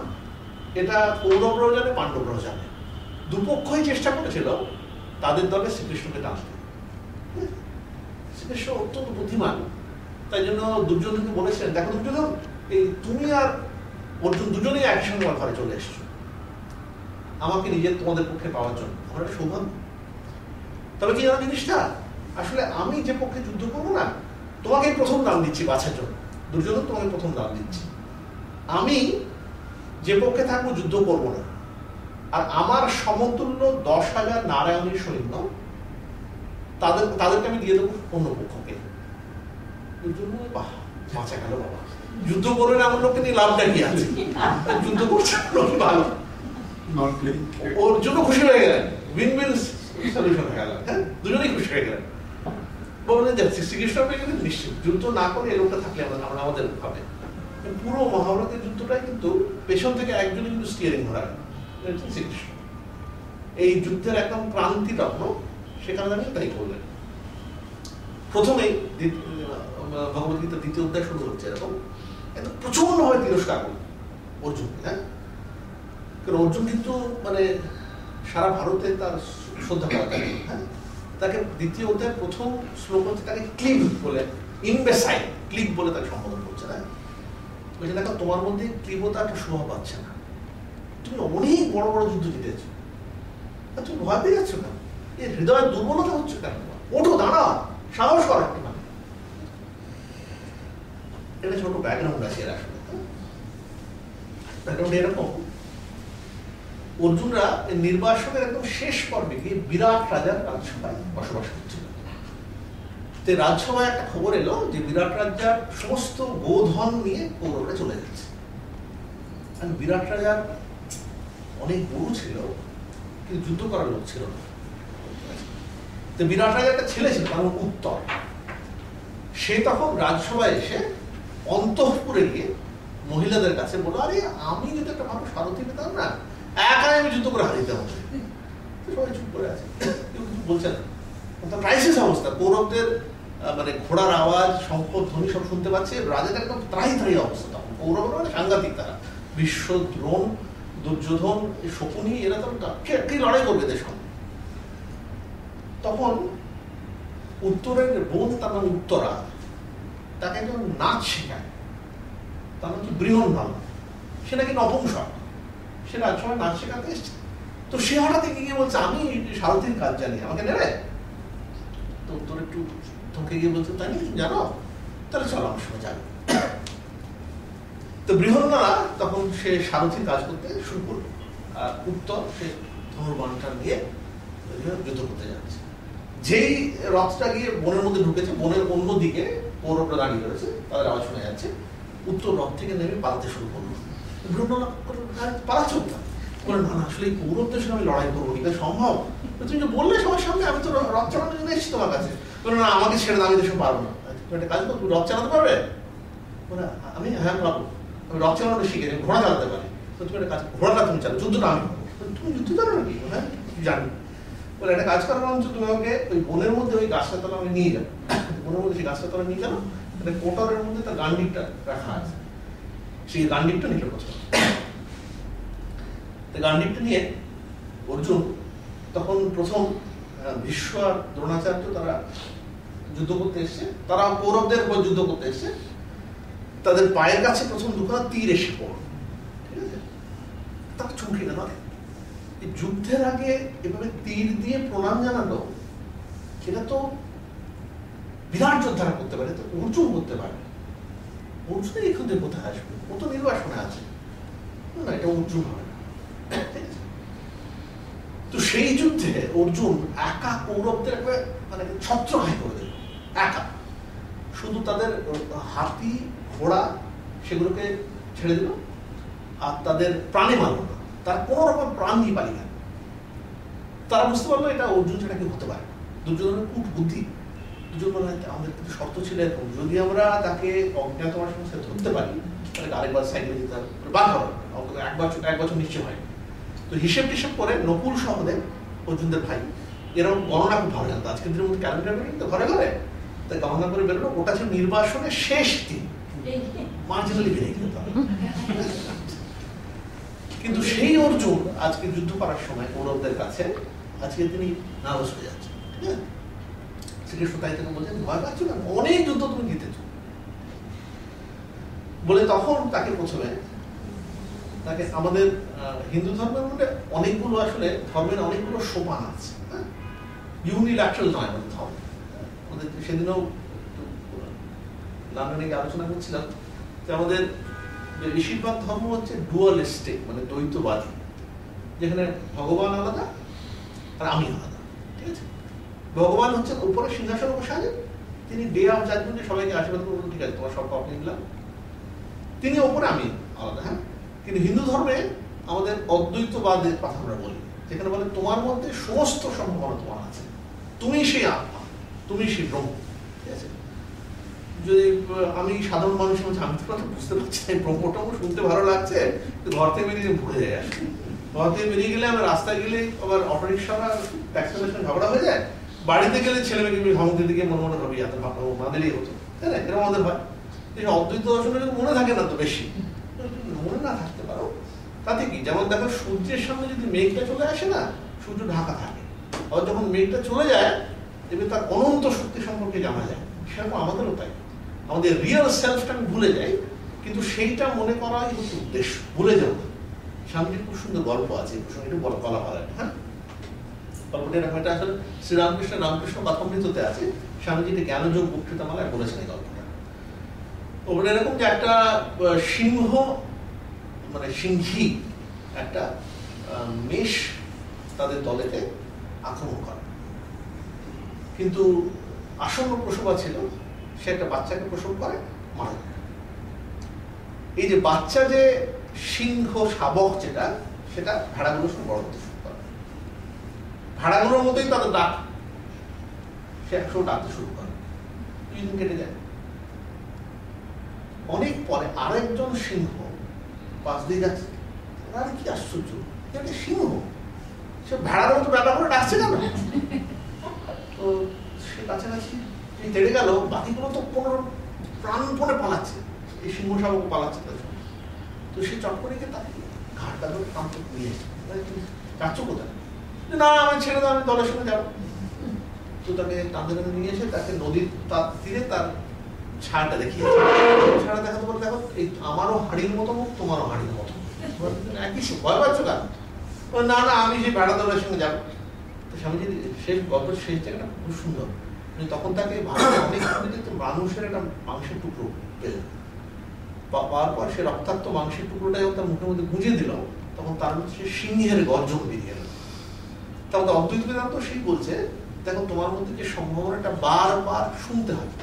এটা কৌরবরাও জানে, পাণ্ডবরাও জানে, দুপক্ষই চেষ্টা করেছিল তাদের দলে শ্রীকৃষ্ণকে টানতে। শ্রীকৃষ্ণ অত্যন্ত বুদ্ধিমান, তাই জন্য দুর্যোধনকে বলেছিলেন দেখো দুর্যোধন, এই তুমি আর অর্জুন দুজনেই একই সঙ্গে আমার ঘরে চলে এসছো আমাকে নিজের তোমাদের পক্ষে পাওয়ার জন্য, আমার একটা সৌভাগ্য। তবে কি জানো জিনিসটা, আসলে আমি যে পক্ষে যুদ্ধ করবো না, তোমাকে প্রথম দান দিচ্ছি বাছার জন্য, দুর্যোধন তোমাকে প্রথম দান দিচ্ছি, আমি যে পক্ষে থাকবো যুদ্ধ করবো না, আর আমার সমতুল্য 10,000 নারায়ণী সৈন্য, তাদেরকে আমি দিয়ে দেবো অন্য পক্ষকে। দুর্যোধন বাহ বাঁচা গেল বাবা, যুদ্ধ করবে না এমন লোককে নিয়ে লাভটা কি আছে, যুদ্ধ করছে ভালো, ওর জন্য খুশি হয়ে গেলেন, উইন উইন সলিউশন হয়ে গেল, হ্যাঁ দুজনেই খুশি হয়ে গেলেন। বললেন যে শ্রীকৃষ্ণ কিন্তু নিশ্চিত যুদ্ধ না করে এই লোকটা থাকলে আমরা আমাদের ভাবে। পুরো মহাভারতের যুদ্ধটাই কিন্তু পেছন থেকে একজনই কিন্তু স্টিয়ারিং ধরায়, শ্রীকৃষ্ণ। এই যুদ্ধের একদম ক্রান্তি লগ্ন সেখানে দাঁড়িয়ে তাই করলেন। প্রথমেই ভগবদ্গীতার 2য় অধ্যায় শুরু হচ্ছে এরকম, প্রচন্ড ভাবে তিরস্কার করল অর্জুন, হ্যাঁ, কারণ অর্জুন কিন্তু মানে সারা ভারতে তার শ্রদ্ধা করা থাকে, হ্যাঁ, তাকে 2য় অধ্যায়ের প্রথম শ্লোক হচ্ছে তাকে ক্লিপ বলে, ইমবেসাইল ক্লিপ বলে তাকে সম্বোধন করছে, না বলছে দেখো তোমার মধ্যে ক্লিবতা একটা শোভা পাচ্ছে না, তুমি অনেক বড় বড় যুদ্ধ জিতেছো, তুমি ভয় পেয়ে যাচ্ছ কেন, এই হৃদয়ের দুর্বলতা হচ্ছে কেন, ওঠো দাঁড়াও সাহস করো একটু, মানে এটা ছোট ব্যাকগ্রাউন্ড আছে এর, আসলে ব্যাকগ্রাউন্ড এরকম। অর্জুনরা নির্বাসনের একদম শেষ পর্বে গিয়ে বিরাট রাজার রাজসভায় বসবাস করছিল। রাজসভায় একটা খবর এলো যে বিরাট রাজার সমস্ত গোধন নিয়ে কৌরবরা চলে যাচ্ছে। বিরাট রাজার অনেক গরু ছিল, কিন্তু যুদ্ধ করার লোক ছিল না। বিরাট রাজার একটা ছেলে ছিল, তার উত্তর, সে তখন রাজসভায় এসে অন্তঃপুরে গিয়ে মহিলাদের কাছে বলল, আরে আমি যদি একটা ভালো সারথি পেতাম না, একাই আমি যুদ্ধ করে হারিতে হবে। সবাই চুপ করে আছে, কেউ কিছু বলছে না। ক্রাইসিস অবস্থা, কৌরবদের মানে ঘোড়ার আওয়াজ, শঙ্খ ধ্বনি সব শুনতে পাচ্ছে, রাজাদের একদম ত্রাহি ত্রাহি অবস্থা। তখন কৌরবরা মানে সাংঘাতিক, তারা ভীষ্ম, দ্রোণ, দুর্যোধন, শকুনি, এরা তো কি লড়াই করবে এদের সঙ্গে। তখন উত্তরের বোন, তার নাম উত্তরা, তাকে একজন নাচ শেখায়, তার নাম হচ্ছে বৃহন্নল। সে নাকি নপুংসক, সে রাজসভায় নাচ শেখাতে এসছে। তো সে হঠাৎ গিয়ে বলছে, আমি সারথির কাজ জানি, আমাকে নেবে? তো উত্তর একটু থমকে গিয়ে বলছে, তাই নাকি, জানো? তাহলে চলো আমার সঙ্গে যাবে। তো বৃহন্নলা তখন সে সারথির কাজ করতে শুরু করলো, আর উত্তর সে ধনুর্বাণটা নিয়ে যুদ্ধ করতে যাচ্ছে। যেই রথটা গিয়ে বনের মধ্যে ঢুকেছে, বনের অন্য দিকে কৌরবরা দাঁড়িয়ে রয়েছে, তাদের আওয়াজ শোনা যাচ্ছে। উত্তর রথ থেকে নেমে পালাতে শুরু করলো। বৃহন্নলা পালাচ্ছে বলে, না না, আসলে কৌরবদের সঙ্গে আমি লড়াই করবো, এটা সম্ভব? তুমি যে বললে সবার সামনে, আমি তো রথ চালানোর জন্য এসেছি তোমার কাছে। বলে, না, আমাকে ছেড়ে দাও, আমি দেশে পারবো না। তুমি একটা কাজ করো, তুমি রথ চালাতে পারবে? বলে, আমি হ্যাঁ পারবো, আমি রথ চালানো শিখেছি, ঘোড়া চালাতে পারি। তো তুমি একটা কাজ, ঘোড়াটা তুমি চালো, যুদ্ধটা আমি করবো। তুমি যুদ্ধ জানো নাকি? হ্যাঁ জানি। বলে, একটা কাজ করার মানুষ, তুমি আমাকে ওই বনের মধ্যে ওই গাছটা তলা আমি নিয়ে যাবো, বনের মধ্যে সেই গাছটা তলা নিয়ে যাবো, কোটরের মধ্যে তার গান্ডিকটা রাখা আছে, সেই গান্ডিকটা নিতে পছন্দ। গান্ডিকটা নিয়ে অর্জুন তখন প্রথম ভীষ্ম আর দ্রোণাচার্য তারা যুদ্ধ করতে এসছে, তারা কৌরবদের উপর যুদ্ধ করতে এসছে। তাদের পায়ের কাছে প্রথম দুখানা তীর এসে পড়ল, ঠিক আছে? তারা চমকে গেল, এই যুদ্ধের আগে এভাবে তীর দিয়ে প্রণাম জানালো, সেটা তো বিরাট যোদ্ধারা করতে পারে, তো অর্জুন করতে পারে। অর্জুনের এখান থেকে কোথায় আসবে? ও তো নির্বাসনে আছে, না এটা অর্জুন হবে না। তো সেই যুদ্ধে অর্জুন একা কৌরবদের মানে ছত্রহায় করে দিল, একা। শুধু তাদের হাতি, ঘোড়া সেগুলোকে ছেড়ে দিল, আর তাদের প্রাণে মারল না, তার কোন রকম প্রাণ নিয়ে পালিয়ে গেল। তারা বুঝতে পারলো এটা অর্জুন ছাড়া কেউ হতে পারে। দুর্যোধনের কূট বুদ্ধি। দুর্যোধন বলে, আমাদের কিন্তু শর্ত ছিল এরকম, যদি আমরা তাকে অজ্ঞাতবাসের মধ্যে ধরতে পারি, তাহলে আরেকবার সাইকেলে যেতে হবে, বার করা এক বছর নিশ্চয় হয়। তো হিসেব টিসেব করে নকুল সহদেব, অর্জুনদের ভাই, এরকম গণনা খুব ভালো জানতো। আজকের দিনের মধ্যে ক্যালেন্ডার বেরোয় তো ঘরে ঘরে, তাই গণনা করে বেরোলো, ওটা ছিল নির্বাসনের শেষ দিন, মার্জিনালি বেড়ে গেল। কিন্তু সেই অর্জুন আজকে যুদ্ধ করার সময় কৌরবদের কাছে আজকে তিনি নারাজ হয়ে যাচ্ছেন, ঠিক আছে? শ্রীকৃষ্ণ তাই থেকে বলছেন, ভয় পাচ্ছ না, অনেক যুদ্ধ তুমি জিতেছ বলে। তখন তাকে প্রথমে তাকে আমাদের হিন্দু ধর্মের মধ্যে অনেকগুলো আসলে ধর্মের অনেকগুলো সোপান আছে, হ্যাঁ, ইউনিল্যাটারাল নয় আমাদের ধর্ম। আমাদের সেদিনও লন্ডনে গিয়ে আলোচনা করছিলাম যে আমাদের বেশিরভাগ ধর্ম হচ্ছে ডুয়ালিস্টিক, মানে দ্বৈতবাদী, যেখানে ভগবান আলাদা আর আমি আলাদা, ঠিক আছে? ভগবান হচ্ছেন উপরে সিংহাসনে বসে আছেন, তিনি ডে অফ জাজমেন্টে সবাইকে আশীর্বাদ করবেন, ঠিক আছে তোমার সব পাপ নিলাম, তিনি ওপরে, আমি আলাদা, হ্যাঁ। কিন্তু হিন্দু ধর্মে আমাদের অদ্বৈতবাদের কথা আমরা বলি, যেখানে বলে তোমার মধ্যে সমস্ত সম্ভাবনা তোমার আছে, তুমি সেই আত্মা, তুমি সেই ব্রহ্ম, ঠিক আছে? যদি আমি সাধারণ মানুষের মধ্যে, আমি তো কথা বুঝতে পারছি না, ব্রহ্মটা শুনতে ভালো লাগছে, ঘর থেকে বেরিয়ে ভুলে যায় আসলে। ঘর থেকে বেরিয়ে গেলে আমরা রাস্তায় গেলে আবার অটোরিক্সা বা ট্যাক্সির সঙ্গে ঝগড়া হয়ে যায়, বাড়িতে গেলে ছেলে মেয়েকে ধমক দিতে গিয়ে মনে মনে ভাবি এত ভাবনা না দিলেই হতো, তাই না? এরকম আমাদের হয়। অদ্বৈত দর্শনের মনে থাকে না তো বেশি, মনে না থাকতে পারো তাতে কি, যেমন দেখো সূর্যের সামনে যদি মেঘটা চলে আসে না, সূর্য ঢাকা থাকে, আর যখন মেঘটা চলে যায় এবার তার অনন্ত শক্তি সম্পর্কে জানা যায়। সেরকম আমাদেরও তাই, আমাদের রিয়েল সেলফটা আমি ভুলে যাই, কিন্তু সেইটা মনে করাই হচ্ছে উদ্দেশ্য, ভুলে যাবো না। স্বামীজির খুব সুন্দর গল্প আছে, একটু বলা ভালো, হ্যাঁ। গল্পটা এরকম, এটা আসলে শ্রীরামকৃষ্ণ রামকৃষ্ণ কথামৃততে আছে, স্বামীজি জ্ঞানযোগ বক্তৃতামালায় বলেছেন এই গল্পটা। ওটা এরকম যে একটা সিংহ, মানে সিংহী একটা মেষ তাদের দলেতে আক্রমণ করে, কিন্তু আসন্ন প্রসবা ছিল, সে একটা বাচ্চাকে প্রসব করে, মারা যায়। এই যে বাচ্চা যে সিংহ শাবক যেটা, সেটা ভেড়াগুলোর সঙ্গে বড় হতে শুরু করে, ভেড়াগুলোর মতোই তাদের ডাক, সে একশো ডাকতে শুরু করে, কিছুদিন কেটে যায়, অনেক পরে আরেকজন সিংহ পাশ দিয়ে যাচ্ছে, আর কি আশ্চর্য, একটা সিংহ সে ভেড়ার মতো ব্যাপার করে ডাকছে কেন? তো সে কাছাকাছি তেড়ে গেল, বাকিগুলো তো কোনো প্রাণপণে পালাচ্ছে, এই সিংহ শাবক পালাচ্ছে তার জন্য। তো সে চট করে গিয়ে তাকে ঘাটটা ধরে প্রান্ত নিয়ে যাচ্ছ কোথায়? না আমি ছেড়ে দাও, আমি দলের সঙ্গে যাবো। তো তাকে টানতে টানতে নিয়ে এসে তাকে নদীর তার তীরে তার ছায়াটা দেখিয়েছে। ছায়া দেখাতে বলে, দেখো এই আমারও হাড়ির মতো মুখ, তোমারও হাড়ির মতো। একই ভয় পাচ্ছ কেন? না না আমি সেই বেড়া দলের সঙ্গে যাবো। তো স্বামীজি শেষ গল্পের শেষ জায়গাটা খুব সুন্দর। তখন তাকে অনেক মানুষের একটা মাংসের টুকরো পেলেন, পাওয়ার পর সে রক্তাক্ত মাংসের টুকরোটা যখন তার মুখের মধ্যে গুঁজে দিল, তখন তার মধ্যে সে সিংহের গর্জন বেরিয়ে এলো। তাহলে অদ্বৈত বেদান্ত সেই বলছে, দেখো তোমার মধ্যে যে সম্ভাবনাটা বারবার শুনতে হবে,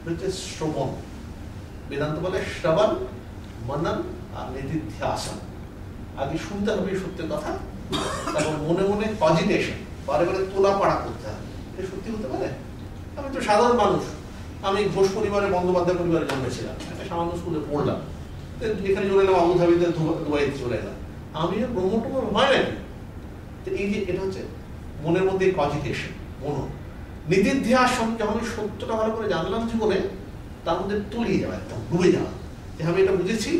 হচ্ছে শ্রবণ। বেদান্ত বলে শ্রবণ, মনন আর নিধিধ্যাসন। আগে শুনতে হবে সত্যের কথা, তারপর মনে মনে কজিটেশন, বারে বারে তোলা পাড়া করতে হবে। এটা সত্যি হতে পারে? আমি তো সাধারণ মানুষ, আমি ঘোষ পরিবারে বন্দ্যোপাধ্যায় পরিবারে জন্মেছিলাম, একটা সামান্য স্কুলে পড়লাম, এখানে চলে এলাম আবুধাবিতে, দুবাইতে চলে এলাম, আমি ব্রহ্মটুকু হয় নাকি? এই যে এটা হচ্ছে মনের মধ্যে কজিটেশন, মনন। নিধিধ্যাসন, যখন আমি সত্যটা ভালো করে জানলাম জীবনে, তার মধ্যে তলিয়ে যাওয়া, একদম ডুবে যাওয়া, যে আমি এটা বুঝেছি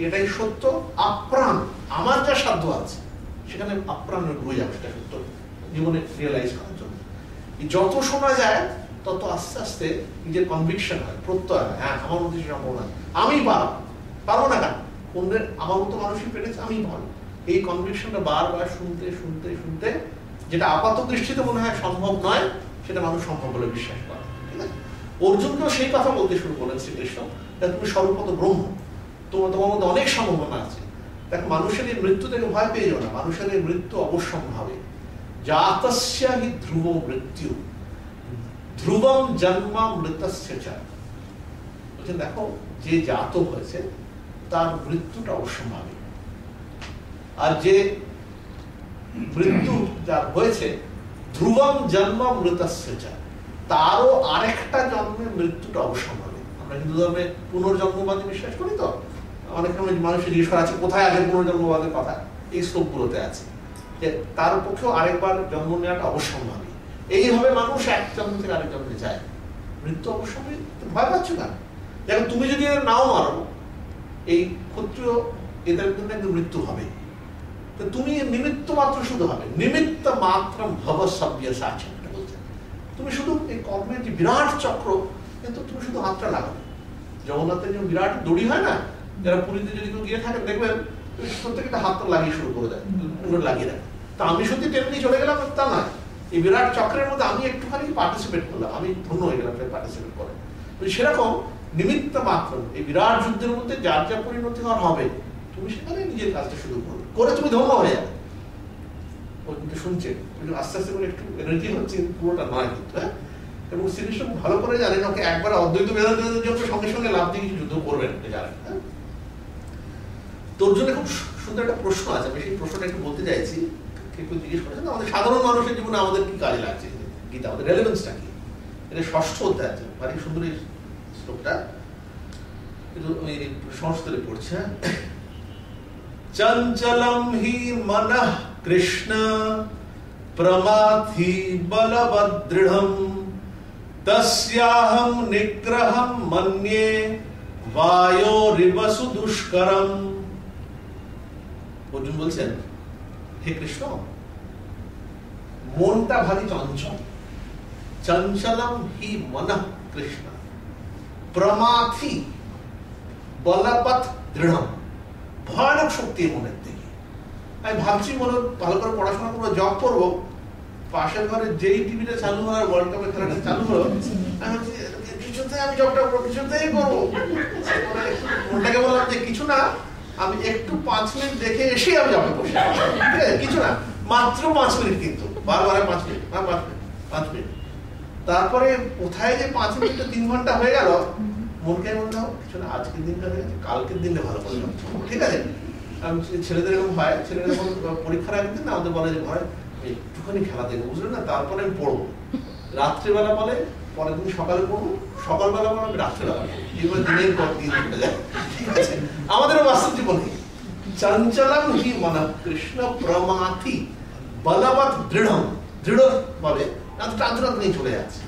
এটাই সত্য, আপ্রাণ আমার যা সাধ্য আছে সেখানে আপ্রাণ ডুবে যাবে, সেটা সত্য জীবনে রিয়েলাইজ করার জন্য। যত শোনা যায় তত আস্তে আস্তে নিজের কনভিকশন হয়, প্রত্যয় হয়, হ্যাঁ আমার মধ্যে সে সম্ভব নয়, আমি পারবো না কেন, অন্যের আমার মতো মানুষই পেরেছে, আমি পারবো। এই কনভিকশনটা বারবার শুনতে শুনতে শুনতে, যেটা আপাত দৃষ্টিতে মনে হয় সম্ভব নয়, সেটা মানুষ সম্ভব বলে বিশ্বাস করে। ঠিক আছে, অর্জুনকেও সেই কথা বলতে শুরু করেন শ্রীকৃষ্ণ, তুমি সর্বপ্রথম ব্রহ্ম, তোমার মধ্যে অনেক সম্ভাবনা আছে। দেখো মানুষের এই মৃত্যু থেকে ভয় পেয়ে যাও না, মানুষের এই মৃত্যু অবশ্যম্ভাবী। জাতস্য হি ধ্রুব মৃত্যু, ধ্রুবম জন্ম মৃতস্য চ। বলছেন দেখো যে জাত হয়েছে তার মৃত্যুটা অবশ্যম্ভাবী, আর যে মৃত্যু যার হয়েছে ধ্রুবম জন্ম মৃতস্য চ, তারও আরেকটা জন্মে মৃত্যুটা অবশ্যম্ভাবী। আমরা হিন্দু ধর্মে পুনর্জন্মবাদী বিশ্বাস করি, তো অনেক মানুষের জিজ্ঞেস করা আছে কোথায় আছে পুনর্জন্মবাদের কথা, এই শ্লোকগুলোতে আছে যে তার পক্ষেও আরেকবার জন্ম নেওয়াটা অবশ্যম্ভাবী। এইভাবে মানুষ এক জন্ম থেকে আরেক জন্মে যায়, মৃত্যু অবশ্যম্ভাবী। ভয় পাচ্ছ না? দেখো তুমি যদি এদের নাও মারো, এই ক্ষত্রিয় এদের কিন্তু একদম মৃত্যু হবে, তো তুমি নিমিত্ত মাত্র শুধু হবে, নিমিত্ত মাত্র ভব সভ্য সাচন বলছেন। তুমি শুধু এই কর্মের যে বিরাট চক্র, কিন্তু তুমি শুধু হাতটা লাগাবে। জগন্নাথের যে বিরাট দড়ি হয় না, যারা পুরীতে যদি কেউ গিয়ে থাকেন দেখবেন প্রত্যেকটা হাতটা লাগিয়ে শুরু করে দেয়, লাগিয়ে দেয়। তা আমি সত্যি টেনে নিয়ে চলে গেলাম তা নয়, এই বিরাট চক্রের মধ্যে আমি একটুখানি পার্টিসিপেট করলাম, আমি ধন্য হয়ে গেলাম পার্টিসিপেট করে। সেরকম নিমিত্ত মাত্র এই বিরাট যুদ্ধের মধ্যে যার যা পরিণতি হওয়ার হবে, তুমি সেখানে নিজের কাজটা শুরু করবে, করে তুমি ধন্য হয়ে যাবে। ও কিন্তু শুনছে, আস্তে আস্তে করে একটু এনার্জি হচ্ছে, পুরোটা নয় কিন্তু। হ্যাঁ, এবং শ্রীকৃষ্ণ ভালো করে জানেন ওকে একবার অদ্বৈত বেদান্তের জন্য সঙ্গে সঙ্গে লাভ দিয়ে কিছু যুদ্ধ করবেন জানেন। হ্যাঁ, তোর জন্য খুব সুন্দর একটা প্রশ্ন আছে, আমি সেই প্রশ্নটা একটু বলতে চাইছি। কেউ জিজ্ঞেস করেছেন আমাদের সাধারণ মানুষের জীবনে আমাদের কি কাজে লাগছে গীতা, আমাদের রেলেভেন্সটা কি? এটা 6ষ্ঠ অধ্যায় আছে, ভারী সুন্দর এই শ্লোকটা, কিন্তু আমি সংস্কৃতে পড়ছি। হ্যাঁ, চঞ্চলম হি মনঃ কৃষ্ণ প্রমাথি বলবদৃঢ়ম তস্যাহম নিগ্রহম মন্যে বায়োরিব সুদুষ্করম। অর্জুন বলছেন, হে কৃষ্ণ, মনটা ভারী চঞ্চল। চঞ্চলম হি মনঃ কৃষ্ণ প্রমাথি বলবৎ দৃঢ়ম, ভয়ানক শক্তি মনের দিকে। আমি ভাবছি মনে ভালো করে পড়াশোনা করবো, জব করবো, পাশের ঘরে যেই টিভিটা চালু হওয়ার ওয়ার্ল্ড কাপের খেলাটা চালু হলো, আমি ভাবছি কিছুতেই আমি জবটা করবো, কিছুতেই করবো। মনটাকে বললাম যে কিছু না, আমি একটু 5 মিনিট দেখে এসে আমি জবে বসে, ঠিক আছে, কিছু না, মাত্র 5 মিনিট, কিন্তু বারবার 5 মিনিট 5 মিনিট। তারপরে কোথায় যে 5 মিনিট 3 ঘন্টা হয়ে গেল, মনকে বললাম কিছু না, আজকের দিনটা হয়ে গেছে, কালকের দিনে ভালো করে যাবো, ঠিক আছে। আমি ছেলেদের এরকম হয়, ছেলেদের যখন পরীক্ষার একদিন না আমাদের বলে যে ঘরে একটুখানি খেলা দেখবো, বুঝলেন না, তারপরে আমি পড়বো। রাত্রিবেলা বলে পরের দিন সকালে পড়বো, সকালবেলা আমি রাত্রেবেলা এবার দিনের পর দিন চলে যায়। ঠিক আছে, আমাদেরও বাস্তব জীবনে চঞ্চলম হি মন কৃষ্ণ প্রমাথি বলবৎ দৃঢ়, দৃঢ় বলে টানটান নিয়ে চলে যাচ্ছে।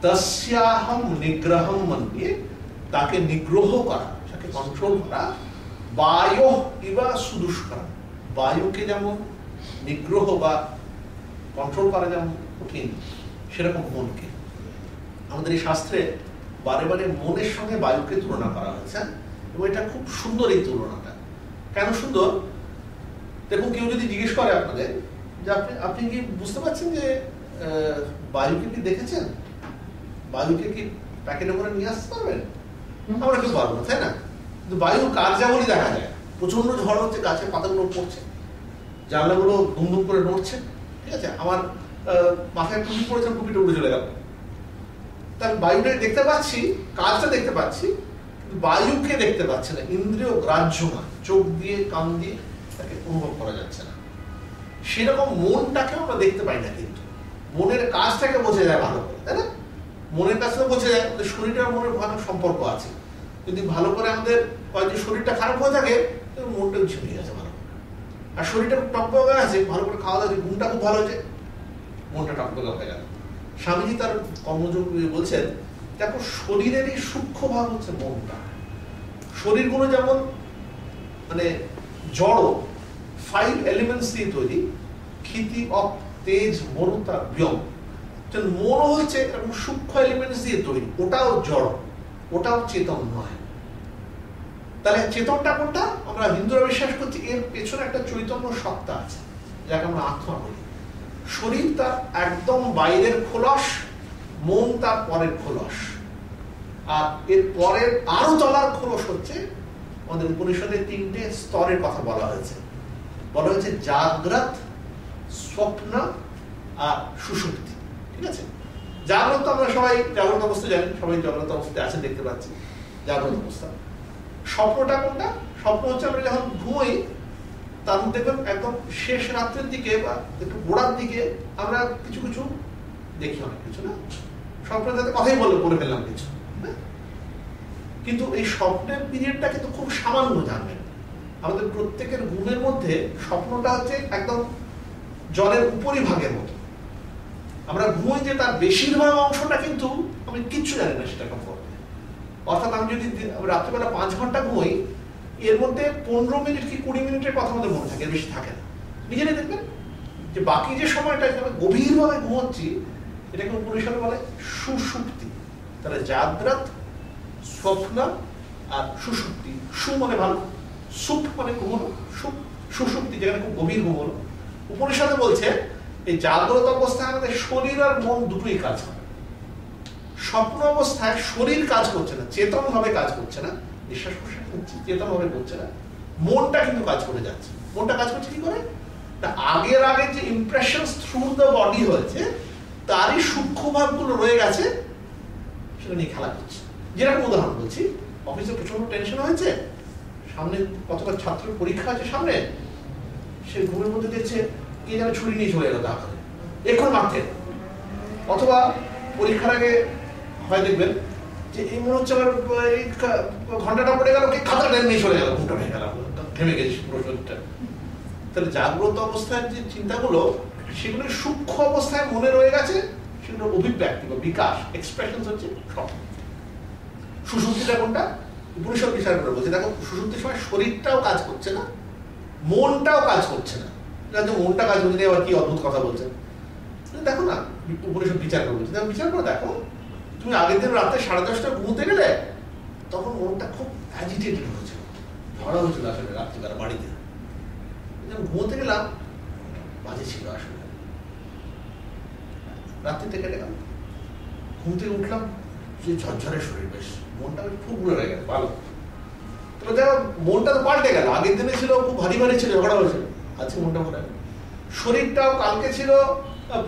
তস্যাহম নিগ্রহম মন্যে, তাকে নিগ্রহ করা, তাকে কন্ট্রোল করা, বায়ু ইবা সুদুষ্কর, বায়ুকে যেমন নিগ্রহ বা কন্ট্রোল করা যেমন কঠিন, সেরকম মনকে। আমাদের এই শাস্ত্রে বারে বারে মনের সঙ্গে বায়ুকে তুলনা করা হয়েছে, এবং এটা খুব সুন্দর এই তুলনাটা। কেন সুন্দর? দেখুন, কেউ যদি জিজ্ঞেস করে আপনাদের যে আপনি কি বুঝতে পারছেন যে বায়ুকে কি দেখেছেন, বায়ুকে কি প্যাকেটে করে নিয়ে আসতে পারবেন? আমরা কেউ পারবো না, তাই না? কিন্তু বায়ুর কার্যাবলী দেখা যায়। প্রচন্ড ঝড় হচ্ছে, গাছের পাতাগুলো পড়ছে, জানলাগুলো ধুম ধুম করে নড়ছে। ঠিক আছে, আমার মাথায় টুপি পড়েছে, টুপিটা উড়ে চলে গেল। তার বায়ুটাকে দেখতে পাচ্ছি, কাজটা দেখতে পাচ্ছি, কিন্তু বায়ুকে দেখতে পাচ্ছি না, ইন্দ্রিয় গ্রাহ্য না, চোখ দিয়ে কান দিয়ে তাকে অনুভব করা যাচ্ছে না। সেরকম মনটাকে আমরা দেখতে পাই না, কিন্তু মনের কাজটাকে বোঝা যায় ভালো করে, তাই না? মনের কাজটা বোঝা যায়, আমাদের শরীর আর মনের ভালো সম্পর্ক আছে। যদি ভালো করে আমাদের শরীরটা খারাপ হয়ে থাকে, মনটাও ঝিমিয়ে গেছে ভালো করে। আর শরীরটা টকবকে আছে, ভালো করে খাওয়া দাওয়া, ঘুমটা খুব ভালো হয়েছে, মনটা টকবকে হয়ে গেল। স্বামীজি তার কর্মযোগ বলছেন, দেখো শরীরের এই সূক্ষ্ম ভাব হচ্ছে মনটা। শরীরগুলো যেমন মানে জড়, 5 এলিমেন্টস দিয়ে তৈরি, ক্ষিতি, অপ, তেজ, মরুতা, ব্যোম। মনও হচ্ছে এরকম সূক্ষ্ম এলিমেন্টস দিয়ে তৈরি, ওটাও জড়, ওটাও চেতন নয়। তাহলে চেতনটা কোনটা? আমরা হিন্দুরা বিশ্বাস করছি এর পেছনে একটা চৈতন্য সত্তা আছে, যাকে আমরা আত্মা বলি। শরীর তার একদম বাইরের খোলস, মন তার পরের খোলস, আর এর পরের আরো তলার খোলস হচ্ছে আমাদের উপনিষদে 3টে স্তরের কথা বলা হয়েছে। বলা হয়েছে জাগ্রত, স্বপ্ন আর সুষুপ্তি। ঠিক আছে, জাগ্রত আমরা সবাই জাগ্রত অবস্থা জানি, সবাই জাগ্রত অবস্থায় আছেন, দেখতে পাচ্ছি জাগ্রত অবস্থা। স্বপ্নটা কোনটা? স্বপ্ন হচ্ছে আমরা যখন ঘুমোই, তার মধ্যে দেখবেন একদম শেষ রাত্রের দিকে বা একটু গোড়ার দিকে আমরা কিছু কিছু দেখি, অনেক কিছু না, স্বপ্নের সাথে কথাই বলে ফেললাম কিছু। কিন্তু এই স্বপ্নের পিরিয়ডটা কিন্তু খুব সামান্য, জানবেন। আমাদের প্রত্যেকের ঘুমের মধ্যে স্বপ্নটা হচ্ছে একদম জলের উপরিভাগের মতো। আমরা ঘুমোই যে তার বেশিরভাগ অংশটা কিন্তু আমি কিচ্ছু জানি না সেটা সম্পর্কে। অর্থাৎ আমি যদি রাত্রিবেলা 5 ঘন্টা ঘুমোই, এর মধ্যে 15 মিনিট কি 20 মিনিটের কথা আমাদের মনে থাকে, বেশি থাকে না। নিজেরাই দেখবেন যে বাকি যে সময়টা আমি গভীরভাবে ঘুমোচ্ছি, এটাকে উপনিষদে বলে সুষুপ্তি। তাহলে জাগ্রত, স্বপ্ন আর সুষুপ্তি। সু মানে ভালো, সুপ মানে ঘুমোনো, সুষুপ্তি যেখানে খুব গভীর ঘুমোনো। উপনিষদে বলছে এই জাগ্রত অবস্থায় আমাদের শরীর আর মন দুটোই কাজ করে। স্বপ্ন অবস্থায় শরীর কাজ করছে না, চেতন ভাবে কাজ করছে না, নিঃশ্বাস প্রশ্বাস হচ্ছে, চেতন ভাবে করছে না, মনটা কিন্তু কাজ করে যাচ্ছে। মনটা কাজ করছে কি করে? আগের আগে যে ইমপ্রেশনস থ্রু দ্য বডি হয়েছে, তারই সূক্ষ্ম ভাবগুলো রয়ে গেছে, সেটা নিয়ে খেলা করছে। যেরকম উদাহরণ বলছি, অফিসে প্রচন্ড টেনশন হয়েছে, সামনে কতটা ছাত্রের পরীক্ষা আছে সামনে, সে ঘুমের মধ্যে দেখছে কে যেন ছুরি নিয়ে চলে এলো তাহলে এখন মারতে। অথবা পরীক্ষার আগে হয় দেখবেন যে এই মনে হচ্ছে আমার এই ঘন্টাটা পড়ে গেল, কে খাতাটা নিয়ে চলে গেল, ঘুমটা ভেঙে গেল, ঘেমে গেছি পুরো শরীরটা। তাহলে জাগ্রত অবস্থায় যে চিন্তাগুলো, সেগুলো সূক্ষ্ম অবস্থায় মনে রয়ে গেছে, সেগুলো অভিব্যক্তি বা বিকাশ, এক্সপ্রেশন হচ্ছে স্বপ্ন। সুষুপ্তিটা কোনটা? উপনিষদ বিচার করে বলছে, দেখো সুষুপ্তির সময় শরীরটাও কাজ করছে না, মনটাও কাজ করছে না। মনটা কাজ করছে, আবার কি অদ্ভুত কথা বলছেন। দেখো না, উপনিষদ বিচার করে বলছে, বিচার করে দেখো, তুমি আগের দিন রাতে 10:30টায় ঘুমোতে গেলে, তখন মনটা খুব অ্যাজিটেটেড হয়েছিল, ঝড়া হয়েছিল আসলে রাত্রিবেলা বাড়িতে। ঘুমোতে গেলাম, বাজে ছিল আসলে, রাত্রিতে কেটে গেল, ঘুম থেকে উঠলাম, যে ঝরঝরে শরীর, বেশ মনটা খুব ঘুরে হয়ে গেল, ভালো। তো দেখো মনটা তো পাল্টে গেল, আগের দিনে ছিল খুব ভারী ভারী ছিল, ঝগড়া হয়েছিল, আজকে মনটা ঘুরে গেল। শরীরটাও কালকে ছিল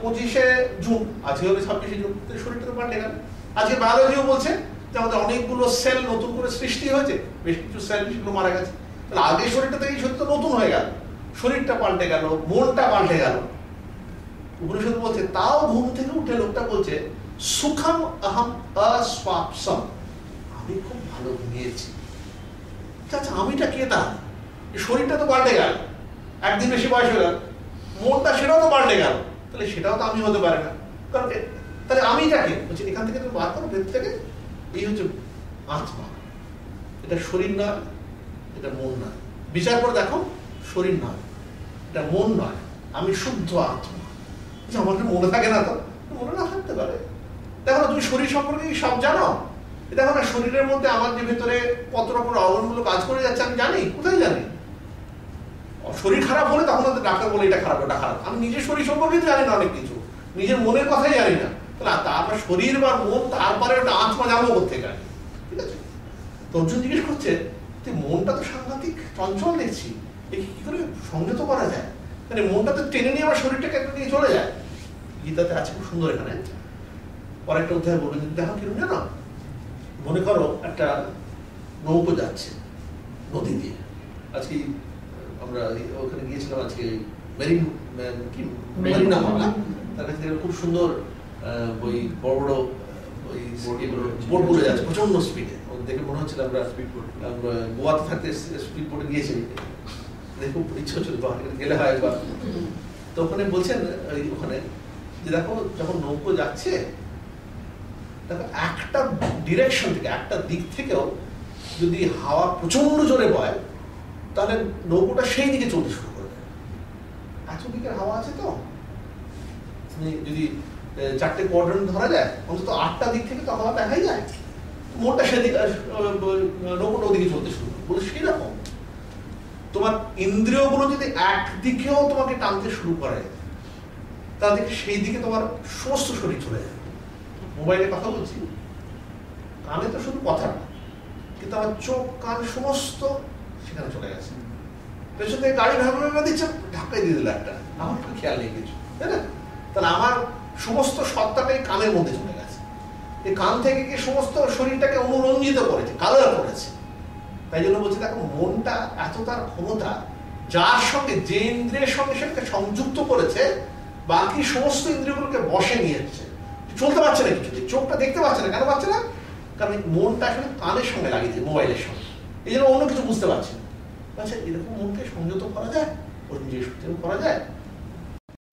25শে জুন, আজকে হবে 26শে জুন, শরীরটা তো পাল্টে গেল। আজকে বায়োলজিও বলছে যে আমাদের অনেকগুলো সেল নতুন করে সৃষ্টি হয়েছে, বেশ কিছু সেল সেগুলো মারা গেছে। তাহলে আগের শরীরটা থেকে শরীর তো নতুন হয়ে গেল, শরীরটা পাল্টে গেল, মনটা পাল্টে গেল। উপনিষদ বলছে তাও ঘুম থেকে উঠে লোকটা বলছে সুখম অহম অস্বাপসম, আমি খুব ভালো ঘুমিয়েছি। আচ্ছা আমিটা কে তাহলে? শরীরটা তো পাল্টে গেল, একদিন বেশি বয়স হয়ে গেল, মনটা সেটাও তো পাল্টে গেল, তাহলে সেটাও তো আমি হতে পারে না। কারণ তাহলে আমিটা কে? বলছি এখান থেকে তুমি বার করো ভেতর থেকে, এই হচ্ছে আত্মা। এটা শরীর নয়, এটা মন নয়। বিচার করে দেখো, শরীর নয়, এটা মন নয়, আমি শুদ্ধ আত্মা। আমার কি মনে থাকে না? তো মনে না থাকতে পারে। দেখো না, তুমি শরীর সম্পর্কে কি সব জানো? দেখো না, শরীরের মধ্যে আমার যে ভেতরে কত রকম অঙ্গগুলো কাজ করে যাচ্ছে আমি জানি? কোথায় জানি? শরীর খারাপ হলে তখন ডাক্তার বলে এটা খারাপ, ওটা খারাপ। আমি নিজের শরীর সম্পর্কে জানি না অনেক কিছু, নিজের মনের কথাই জানি না। তাহলে তারপর শরীর বা মন, তারপরে ওটা আত্মা জানবো কোথেকে? ঠিক আছে? তো অর্জুন জিজ্ঞেস করছে যে মনটা তো সাংঘাতিক চঞ্চল দেখছি, একে কি করে সংযত করা যায়? মানে মনটা তো টেনে নিয়ে আমার শরীরটাকে একটা নিয়ে চলে যায়। গীতাতে আছে খুব সুন্দর, এখানে পরেরটা অধ্যায় বলবেন। দেখো কিরকম জানো, মনে করো একটা নৌকো যাচ্ছে নদী দিয়ে। আজকে আমরা ওখানে গিয়েছিলাম, আজকে মেরিনা হাওড়া, তার কাছে খুব সুন্দর ওই বড় বড় ওই বোটগুলো যাচ্ছে প্রচন্ড স্পিডে। দেখে মনে হচ্ছিল আমরা গোয়াতে থাকতে স্পিড বোটে গিয়েছি, দেখে খুব ইচ্ছা হচ্ছিল গেলে হয় একবার। তো ওখানে বলছেন ওখানে যে দেখো যখন নৌকো যাচ্ছে, দেখো একটা ডিরেকশন থেকে, একটা দিক থেকেও যদি হাওয়া প্রচন্ড জোরে বয়, তাহলে নৌকোটা সেই দিকে চলতে শুরু করে দেয়। এত দিকের হাওয়া আছে তো, যদি 4টে কোয়াড্রেন্ট ধরা যায়, অন্তত 8টা দিক থেকে তো হাওয়া দেখাই যায়। মোটটা সেদিকে, নৌকোটা ওদিকে চলতে শুরু করে। বলে সেই রকম তোমার ইন্দ্রিয়গুলো যদি একদিকেও তোমাকে টানতে শুরু করে, তাহলে সেই দিকে তোমার সমস্ত শরীর চলে যায়। মোবাইলে কথা বলছি, কানে তো শুধু কথা না, কিন্তু আমার চোখ কান সমস্ত সেখানে চলে গেছে। পেছন থেকে গাড়ি ভাবে দিচ্ছে, ধাক্কাই দিয়ে দিল একটা, আমার তো খেয়াল নেই কিছু, তাই না? তাহলে আমার সমস্ত সত্তাটাই কানের মধ্যে চলে গেছে। এই কান থেকে কি সমস্ত শরীরটাকে অনুরঞ্জিত করেছে, কালার করেছে। তাই জন্য বলছি দেখো, মনটা এত তার ক্ষমতা, যার সঙ্গে, যে ইন্দ্রিয়ের সঙ্গে সেটাকে সংযুক্ত করেছে, বাকি সমস্ত ইন্দ্রিয়গুলোকে বসে নিয়েছে। চলতে পারছে না কিছু, চোখটা দেখতে পাচ্ছে না। কেন পাচ্ছে না? কারণ মনটা আসলে কানের সঙ্গে লাগিয়েছে, মোবাইলের সঙ্গে। এই জন্য অন্য কিছু বুঝতে পারছে না। আচ্ছা, এরকম মনকে সংযত করা যায়? ওর নিজের সত্যি করা যায়?